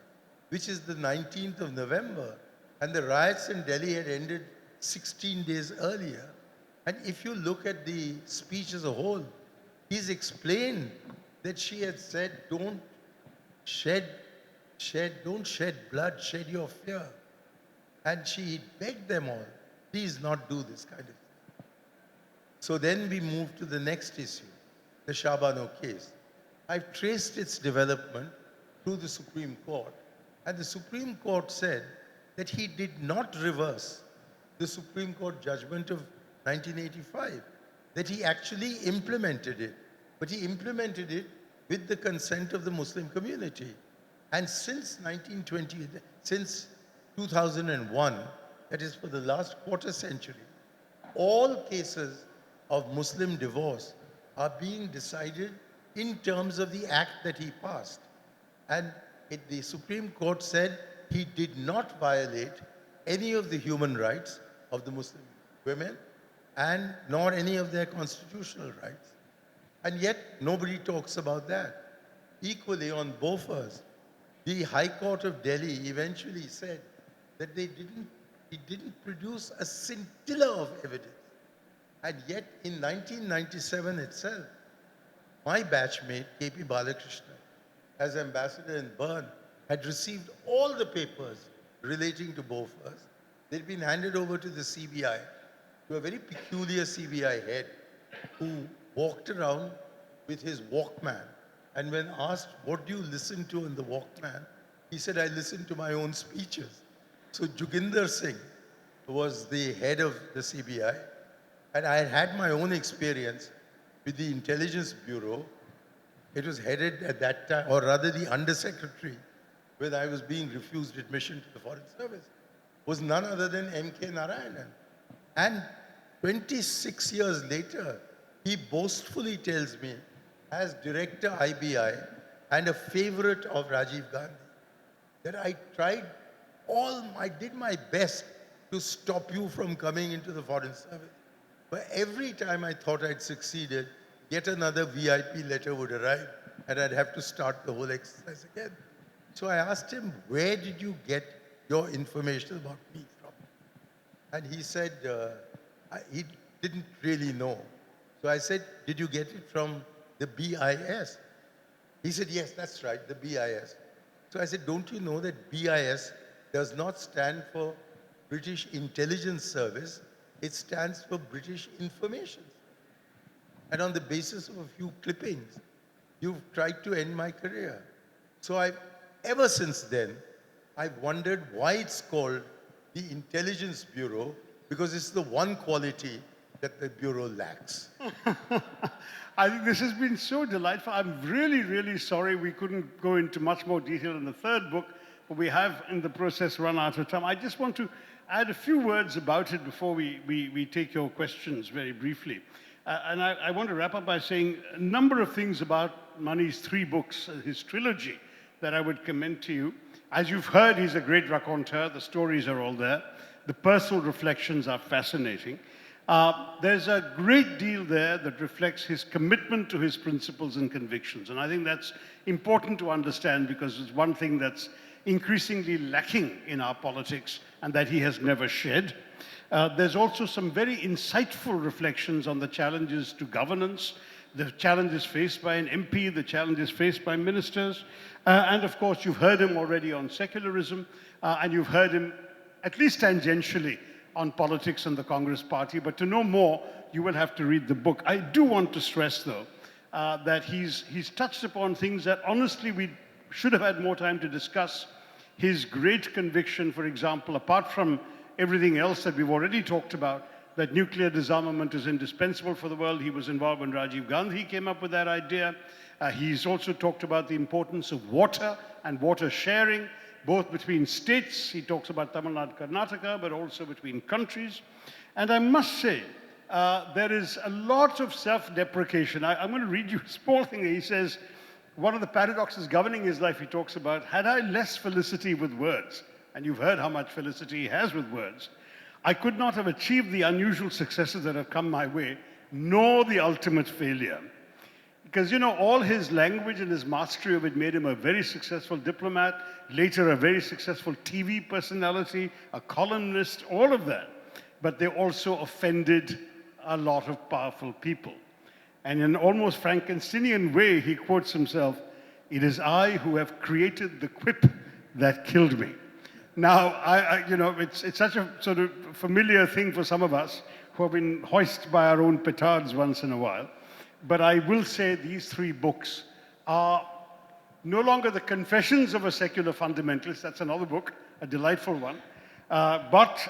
which is the 19th of November. And the riots in Delhi had ended 16 days earlier. And if you look at the speech as a whole, he's explained that she had said, don't shed blood, shed your fear. And she begged them all, please not do this kind of thing. So then we move to the next issue, the Shah Bano case. I've traced its development through the Supreme Court. And the Supreme Court said that he did not reverse the Supreme Court judgment of 1985, that he actually implemented it. But he implemented it with the consent of the Muslim community. And since 1920, since 2001, that is for the last quarter century, all cases of Muslim divorce are being decided in terms of the act that he passed. And the Supreme Court said he did not violate any of the human rights of the Muslim women and nor any of their constitutional rights. And yet nobody talks about that. Equally on Bofors, the High Court of Delhi eventually said that he didn't produce a scintilla of evidence. And yet in 1997 itself, my batchmate, K.P. Balakrishnan, as ambassador in Bern, had received all the papers relating to Bofors. They'd been handed over to the CBI, to a very peculiar CBI head who walked around with his Walkman. And when asked, what do you listen to in the Walkman? He said, I listen to my own speeches. So Joginder Singh was the head of the CBI. And I had had my own experience with the Intelligence Bureau. It was headed at that time, or rather the Undersecretary, when I was being refused admission to the Foreign Service, was none other than M.K. Narayanan. And 26 years later, he boastfully tells me, as director IBI and a favorite of Rajiv Gandhi, that I did my best to stop you from coming into the Foreign Service. But every time I thought I'd succeeded, yet another VIP letter would arrive and I'd have to start the whole exercise again. So I asked him, where did you get your information about me from? And he said, he didn't really know. So I said, did you get it from the BIS? He said, yes, that's right, the BIS. So I said, don't you know that BIS does not stand for British Intelligence Service, it stands for British Information. And on the basis of a few clippings, you've tried to end my career. So ever since then, I've wondered why it's called the Intelligence Bureau, because it's the one quality that the Bureau lacks. I think this has been so delightful. I'm really, really sorry we couldn't go into much more detail in the third book, but we have in the process run out of time. I just want to add a few words about it before we take your questions very briefly. And I want to wrap up by saying a number of things about Mani's three books, his trilogy, that I would commend to you. As you've heard, he's a great raconteur. The stories are all there. The personal reflections are fascinating. There's a great deal there that reflects his commitment to his principles and convictions. And I think that's important to understand because it's one thing that's increasingly lacking in our politics and that he has never shed. There's also some very insightful reflections on the challenges to governance, the challenges faced by an MP, the challenges faced by ministers. And of course, you've heard him already on secularism, and you've heard him at least tangentially on politics and the Congress Party. But to know more, you will have to read the book. I do want to stress, though, that he's touched upon things that honestly we should have had more time to discuss. His great conviction, for example, apart from everything else that we've already talked about, that nuclear disarmament is indispensable for the world. He was involved when Rajiv Gandhi came up with that idea. He's also talked about the importance of water and water sharing, both between states. He talks about Tamil Nadu, Karnataka, but also between countries. And I must say, there is a lot of self-deprecation. I'm going to read you a small thing. He says, one of the paradoxes governing his life, he talks about, had I less felicity with words, and you've heard how much felicity he has with words, I could not have achieved the unusual successes that have come my way, nor the ultimate failure. Because, you know, all his language and his mastery of it made him a very successful diplomat, later a very successful TV personality, a columnist, all of that. But they also offended a lot of powerful people. And in an almost Frankensteinian way, he quotes himself, "It is I who have created the quip that killed me." Now, you know, it's such a sort of familiar thing for some of us who have been hoisted by our own petards once in a while. But I will say these three books are no longer the confessions of a secular fundamentalist. That's another book, a delightful one. But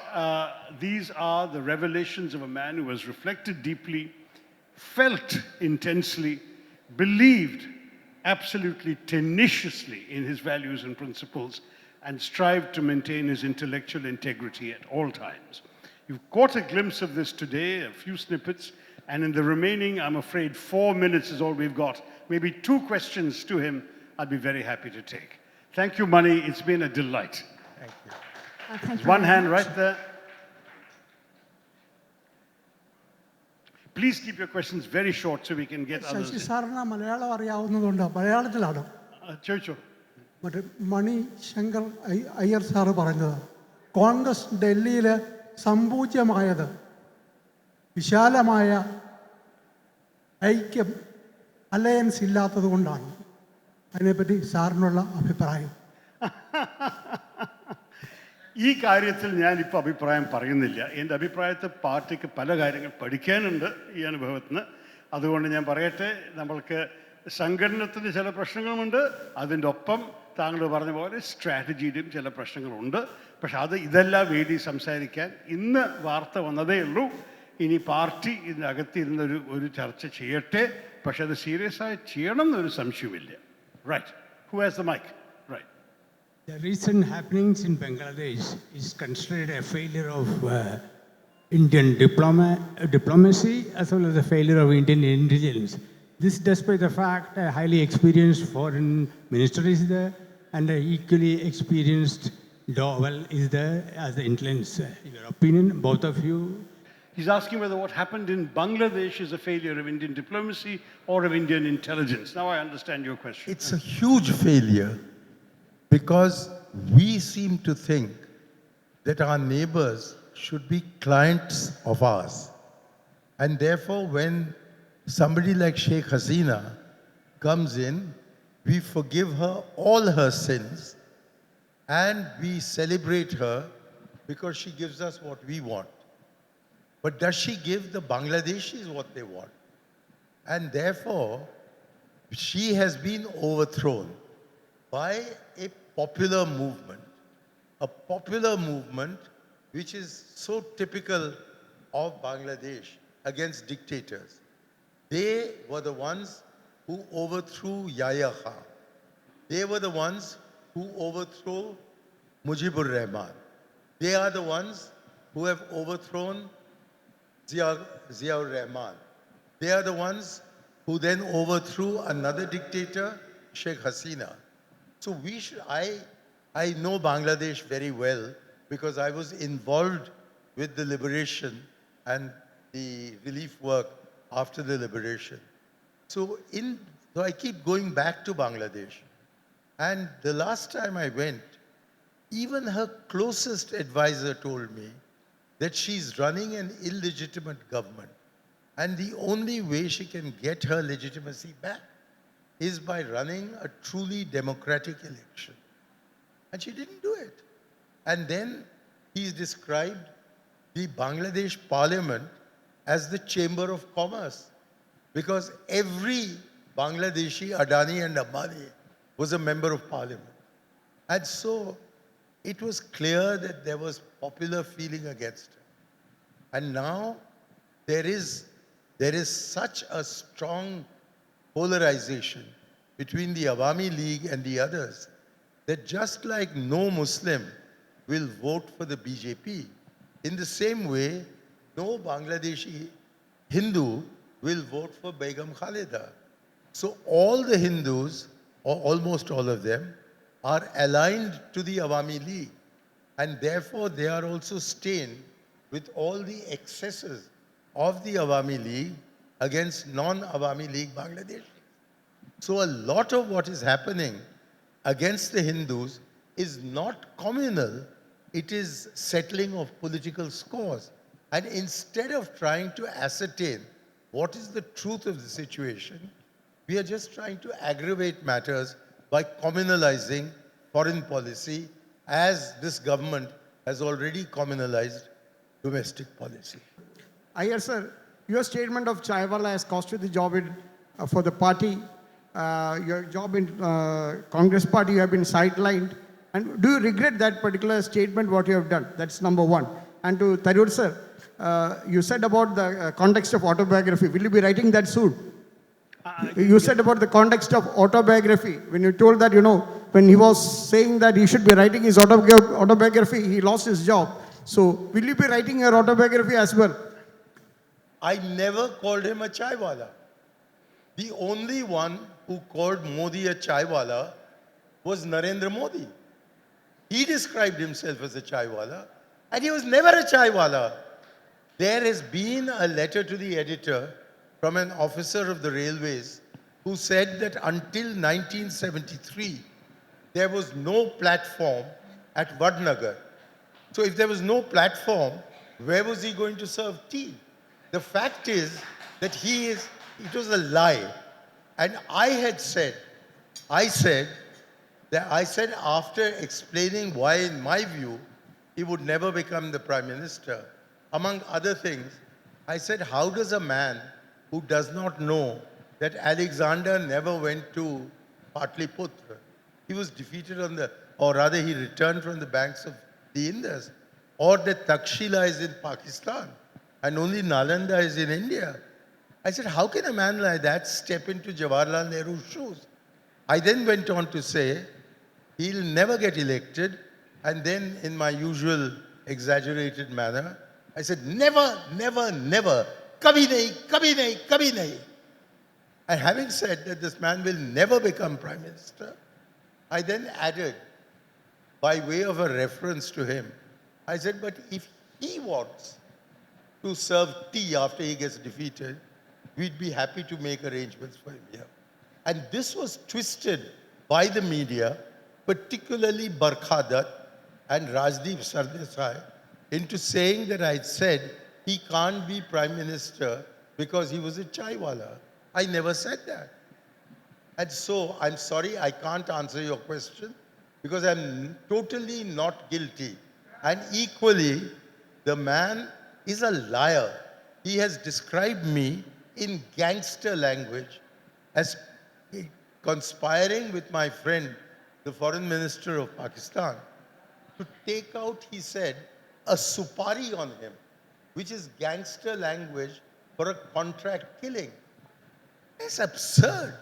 these are the revelations of a man who has reflected deeply, felt intensely, believed, absolutely tenaciously in his values and principles and strived to maintain his intellectual integrity at all times. You've caught a glimpse of this today, a few snippets, and in the remaining, I'm afraid, 4 minutes is all we've got. Maybe 2 questions to him, I'd be very happy to take. Thank you, Mani. It's been a delight. Thank you. Thank There's you one very hand much. right there. Please keep your questions very short so we can get others. Sasi സാറിന് മലയാളം അറിയാവുന്നതുകൊണ്ട് മലയാളത്തിലാണ് Chocho. മറ്റേ മണി Shankar Iyer sir പറഞ്ഞത് കോൺഗ്രസ് ഡൽഹിയിൽ സമ്പൂജ്യമായത് വിശാലമായ ഐക്യം alliance ഇല്ലാത്തത് കൊണ്ടാണ്. അതിനെപ്പറ്റി സാറിനുള്ള അഭിപ്രായം? ഈ കാര്യത്തിൽ ഞാനിപ്പോൾ അഭിപ്രായം പറയുന്നില്ല. എൻ്റെ അഭിപ്രായത്തിൽ പാർട്ടിക്ക് പല കാര്യങ്ങൾ പഠിക്കാനുണ്ട് ഈ അനുഭവത്തിൽ നിന്ന്. അതുകൊണ്ട് ഞാൻ പറയട്ടെ, നമ്മൾക്ക് സംഘടനത്തിന് ചില പ്രശ്നങ്ങളുമുണ്ട്, അതിൻ്റെ ഒപ്പം താങ്കൾ പറഞ്ഞ പോലെ സ്ട്രാറ്റജിയിലും ചില പ്രശ്നങ്ങളുണ്ട്. പക്ഷെ ഇതെല്ലാം വേണ്ടി സംസാരിക്കാൻ ഇന്ന് വാർത്ത വന്നതേ ഉള്ളൂ. ഇനി പാർട്ടി ഇതിനകത്തിരുന്ന് ഒരു ചർച്ച ചെയ്യട്ടെ. പക്ഷെ അത് സീരിയസ് ആയി ചെയ്യണം എന്നൊരു സംശയമില്ല. Right. Who has the mic? Right. The recent happenings in Bangladesh is considered a failure of Indian diplomacy as well as a failure of Indian intelligence. This despite the fact a highly experienced foreign minister is there and an equally experienced Dowell is there as the intelligence. Your opinion, both of you? He's asking whether what happened in Bangladesh is a failure of Indian diplomacy or of Indian intelligence. Now I understand your question. It's a huge failure because we seem to think that our neighbors should be clients of ours. And therefore, when somebody like Sheikh Hasina comes in, we forgive her all her sins and we celebrate her because she gives us what we want. But does she give the Bangladeshis what they want? And therefore, she has been overthrown by a popular movement which is so typical of Bangladesh against dictators. They were the ones who overthrew Yahya Khan. They were the ones who overthrew Mujibur Rahman. They are the ones who have overthrown Ziaur Rahman. They are the ones who then overthrew another dictator, Sheikh Hasina. So I know Bangladesh very well because I was involved with the liberation and the relief work after the liberation. So I keep going back to Bangladesh. And the last time I went, even her closest advisor told me that she's running an illegitimate government. And the only way she can get her legitimacy back is by running a truly democratic election. And she didn't do it. And then he's described the Bangladesh parliament as the chamber of commerce because every Bangladeshi, Adani and Ambani, was a member of parliament. And so it was clear that there was popular feeling against her. And now there is such a strong polarization between the Awami League and the others that just like no Muslim will vote for the BJP, in the same way, no Bangladeshi Hindu will vote for Begum Khalida. So all the Hindus, or almost all of them, are aligned to the Awami League. And therefore, they are also stained with all the excesses of the Awami League against non-Awami League Bangladesh. So a lot of what is happening against the Hindus is not communal, it is settling of political scores. And instead of trying to ascertain what is the truth of the situation, we are just trying to aggravate matters by communalizing foreign policy as this government has already communalized domestic policy. Aiyar sir, your statement of Chaiwala has cost you the job for the party. Your job in Congress party, you have been sidelined. And do you regret that particular statement, what you have done? That's number one. And to Tharoor sir, you said about the context of autobiography. Will you be writing that soon? You said about the context of autobiography. When you told that, when he was saying that he should be writing his autobiography, he lost his job. So, will you be writing your autobiography as well? I never called him a chaiwala. The only one who called Modi a chaiwala was Narendra Modi. He described himself as a chaiwala, and he was never a chaiwala. There has been a letter to the editor from an officer of the railways who said that until 1973, there was no platform at Vadnagar. So if there was no platform, where was he going to serve tea? The fact is that it was a lie. And I said after explaining why, in my view, he would never become the Prime Minister, among other things, I said, how does a man who does not know that Alexander never went to Patliputra, he was defeated or rather he returned from the banks of the Indus, or that Takshila is in Pakistan and only Nalanda is in India. I said, how can a man like that step into Jawaharlal Nehru's shoes? I then went on to say, he'll never get elected. And then in my usual exaggerated manner, I said, never, never, never. Kabhi nahi, kabhi nahi, kabhi nahi. And having said that this man will never become Prime Minister, I then added, by way of a reference to him, I said, but if he wants to serve tea after he gets defeated, we'd be happy to make arrangements for him here. And this was twisted by the media, particularly Barkha Dutt and Rajdeep Sardesai, into saying that I said he can't be Prime Minister because he was a chaiwala. I never said that. And so I'm sorry I can't answer your question because I'm totally not guilty. And equally, the man is a liar. He has described me in gangster language as conspiring with my friend, the Foreign Minister of Pakistan, to take out, he said, a supari on him, which is gangster language for a contract killing. It's absurd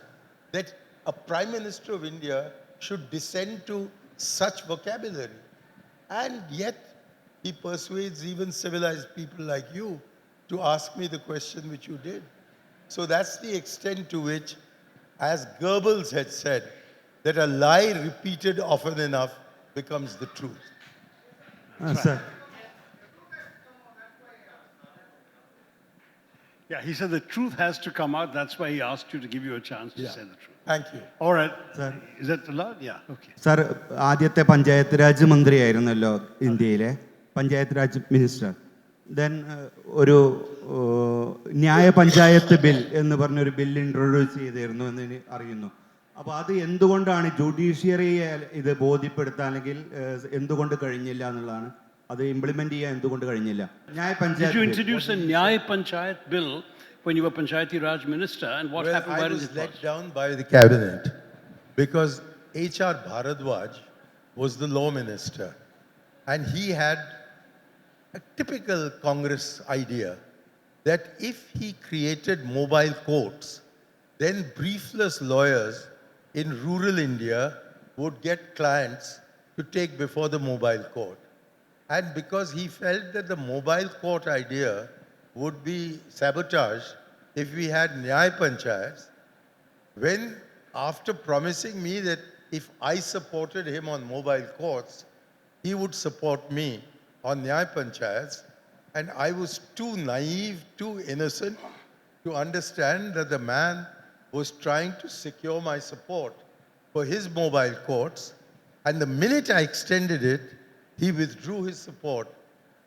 that a Prime Minister of India should descend to such vocabulary. And yet, he persuades even civilized people like you to ask me the question which you did. So that's the extent to which, as Goebbels had said, that a lie repeated often enough becomes the truth. Sir. Yeah, he said the truth has to come out. That's why he asked you to give you a chance to say the truth. Thank you. All right. Sir. Is that allowed? Yeah, okay. Sir ആദ്യത്തെ പഞ്ചായത്ത് രാജ് മന്ത്രിയായിരുന്നല്ലോ ഇന്ത്യയിലെ panchayat Raj minister. Then ഒരു ന്യായ panchayat bill എന്ന് പറഞ്ഞൊരു bill introduce ചെയ്തിരുന്നു എന്ന് അറിയുന്നു. അപ്പോൾ അത് എന്തുകൊണ്ടാണ് ജുഡീഷ്യറിയെ ഇത് ബോധ്യപ്പെടുത്താൻ അല്ലെങ്കിൽ എന്തുകൊണ്ട് കഴിഞ്ഞില്ല എന്നുള്ളതാണ്. അത് ഇംപ്ലിമെന്റ് ചെയ്യാൻ എന്തുകൊണ്ട് കഴിഞ്ഞില്ല? ന്യായ panchayat. Did you introduce a Nyaya Panchayat bill when you were Panchayati Raj Minister, and what happened? I was let down by the cabinet because H.R. Bharadwaj was the law minister, and he had a typical Congress idea that if he created mobile courts, then briefless lawyers in rural India would get clients to take before the mobile court. And because he felt that the mobile court idea would be sabotaged if we had Nyaya Panchayats, when after promising me that if I supported him on mobile courts, he would support me on Nyaya Panchayats, and I was too naive, too innocent to understand that the man was trying to secure my support for his mobile courts, and the minute I extended it, he withdrew his support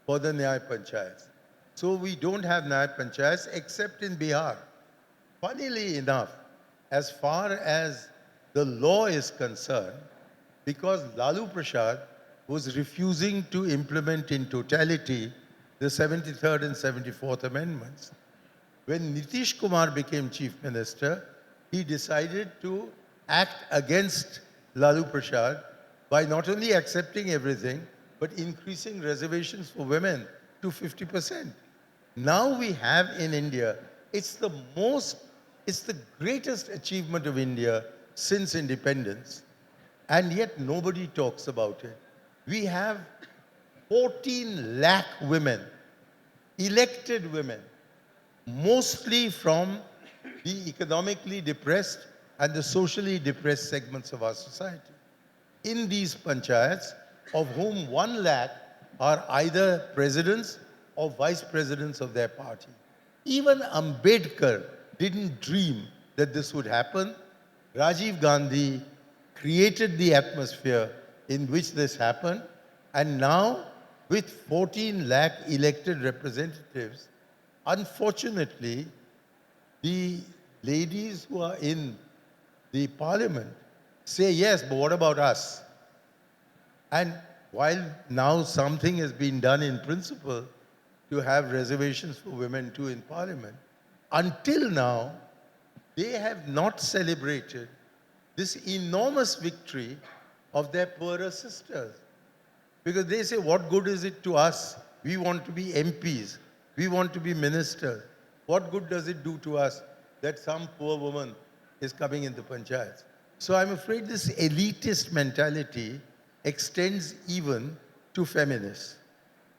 for the Nyaya Panchayats. So we don't have Nyaya Panchayats except in Bihar. Funnily enough, as far as the law is concerned, because Lalu Prasad was refusing to implement in totality the 73rd and 74th Amendments, when Nitish Kumar became Chief Minister, he decided to act against Lalu Prasad by not only accepting everything, but increasing reservations for women to 50%. Now we have in India, it's the most It's the greatest achievement of India since independence, and yet nobody talks about it. We have 14 lakh women, elected women, mostly from the economically depressed and the socially depressed segments of our society. In these panchayats, of whom 1 lakh are either presidents or vice presidents of their party. Even Ambedkar didn't dream that this would happen. Rajiv Gandhi created the atmosphere in which this happened, and now with 14 lakh elected representatives, unfortunately, the ladies who are in the parliament say, yes, but what about us? And while now something has been done in principle to have reservations for women too in parliament, until now, they have not celebrated this enormous victory of their poorer sisters. Because they say, what good is it to us? We want to be MPs. We want to be ministers. What good does it do to us that some poor woman is coming into panchayats? So I'm afraid this elitist mentality extends even to feminists.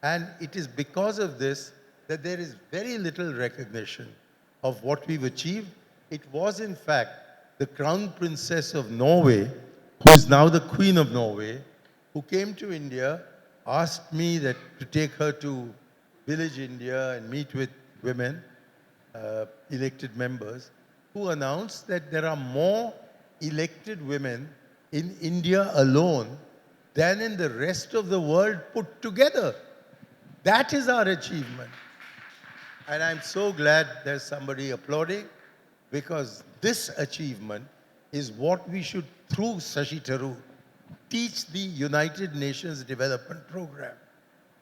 And it is because of this that there is very little recognition of what we've achieved. It was, in fact, the Crown Princess of Norway, who is now the Queen of Norway, who came to India, asked me that to take her to Village India and meet with women, elected members, who announced that there are more elected women in India alone than in the rest of the world put together. That is our achievement. And I'm so glad there's somebody applauding, because this achievement is what we should, through Shashi Tharoor, teach the United Nations Development Program.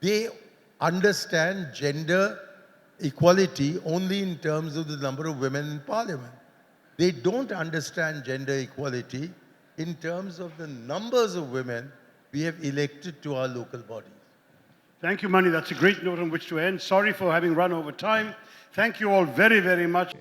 They understand gender equality only in terms of the number of women in parliament. They don't understand gender equality in terms of the numbers of women we have elected to our local bodies. Thank you, Mani. That's a great note on which to end. Sorry for having run over time. Thank you all very, very much.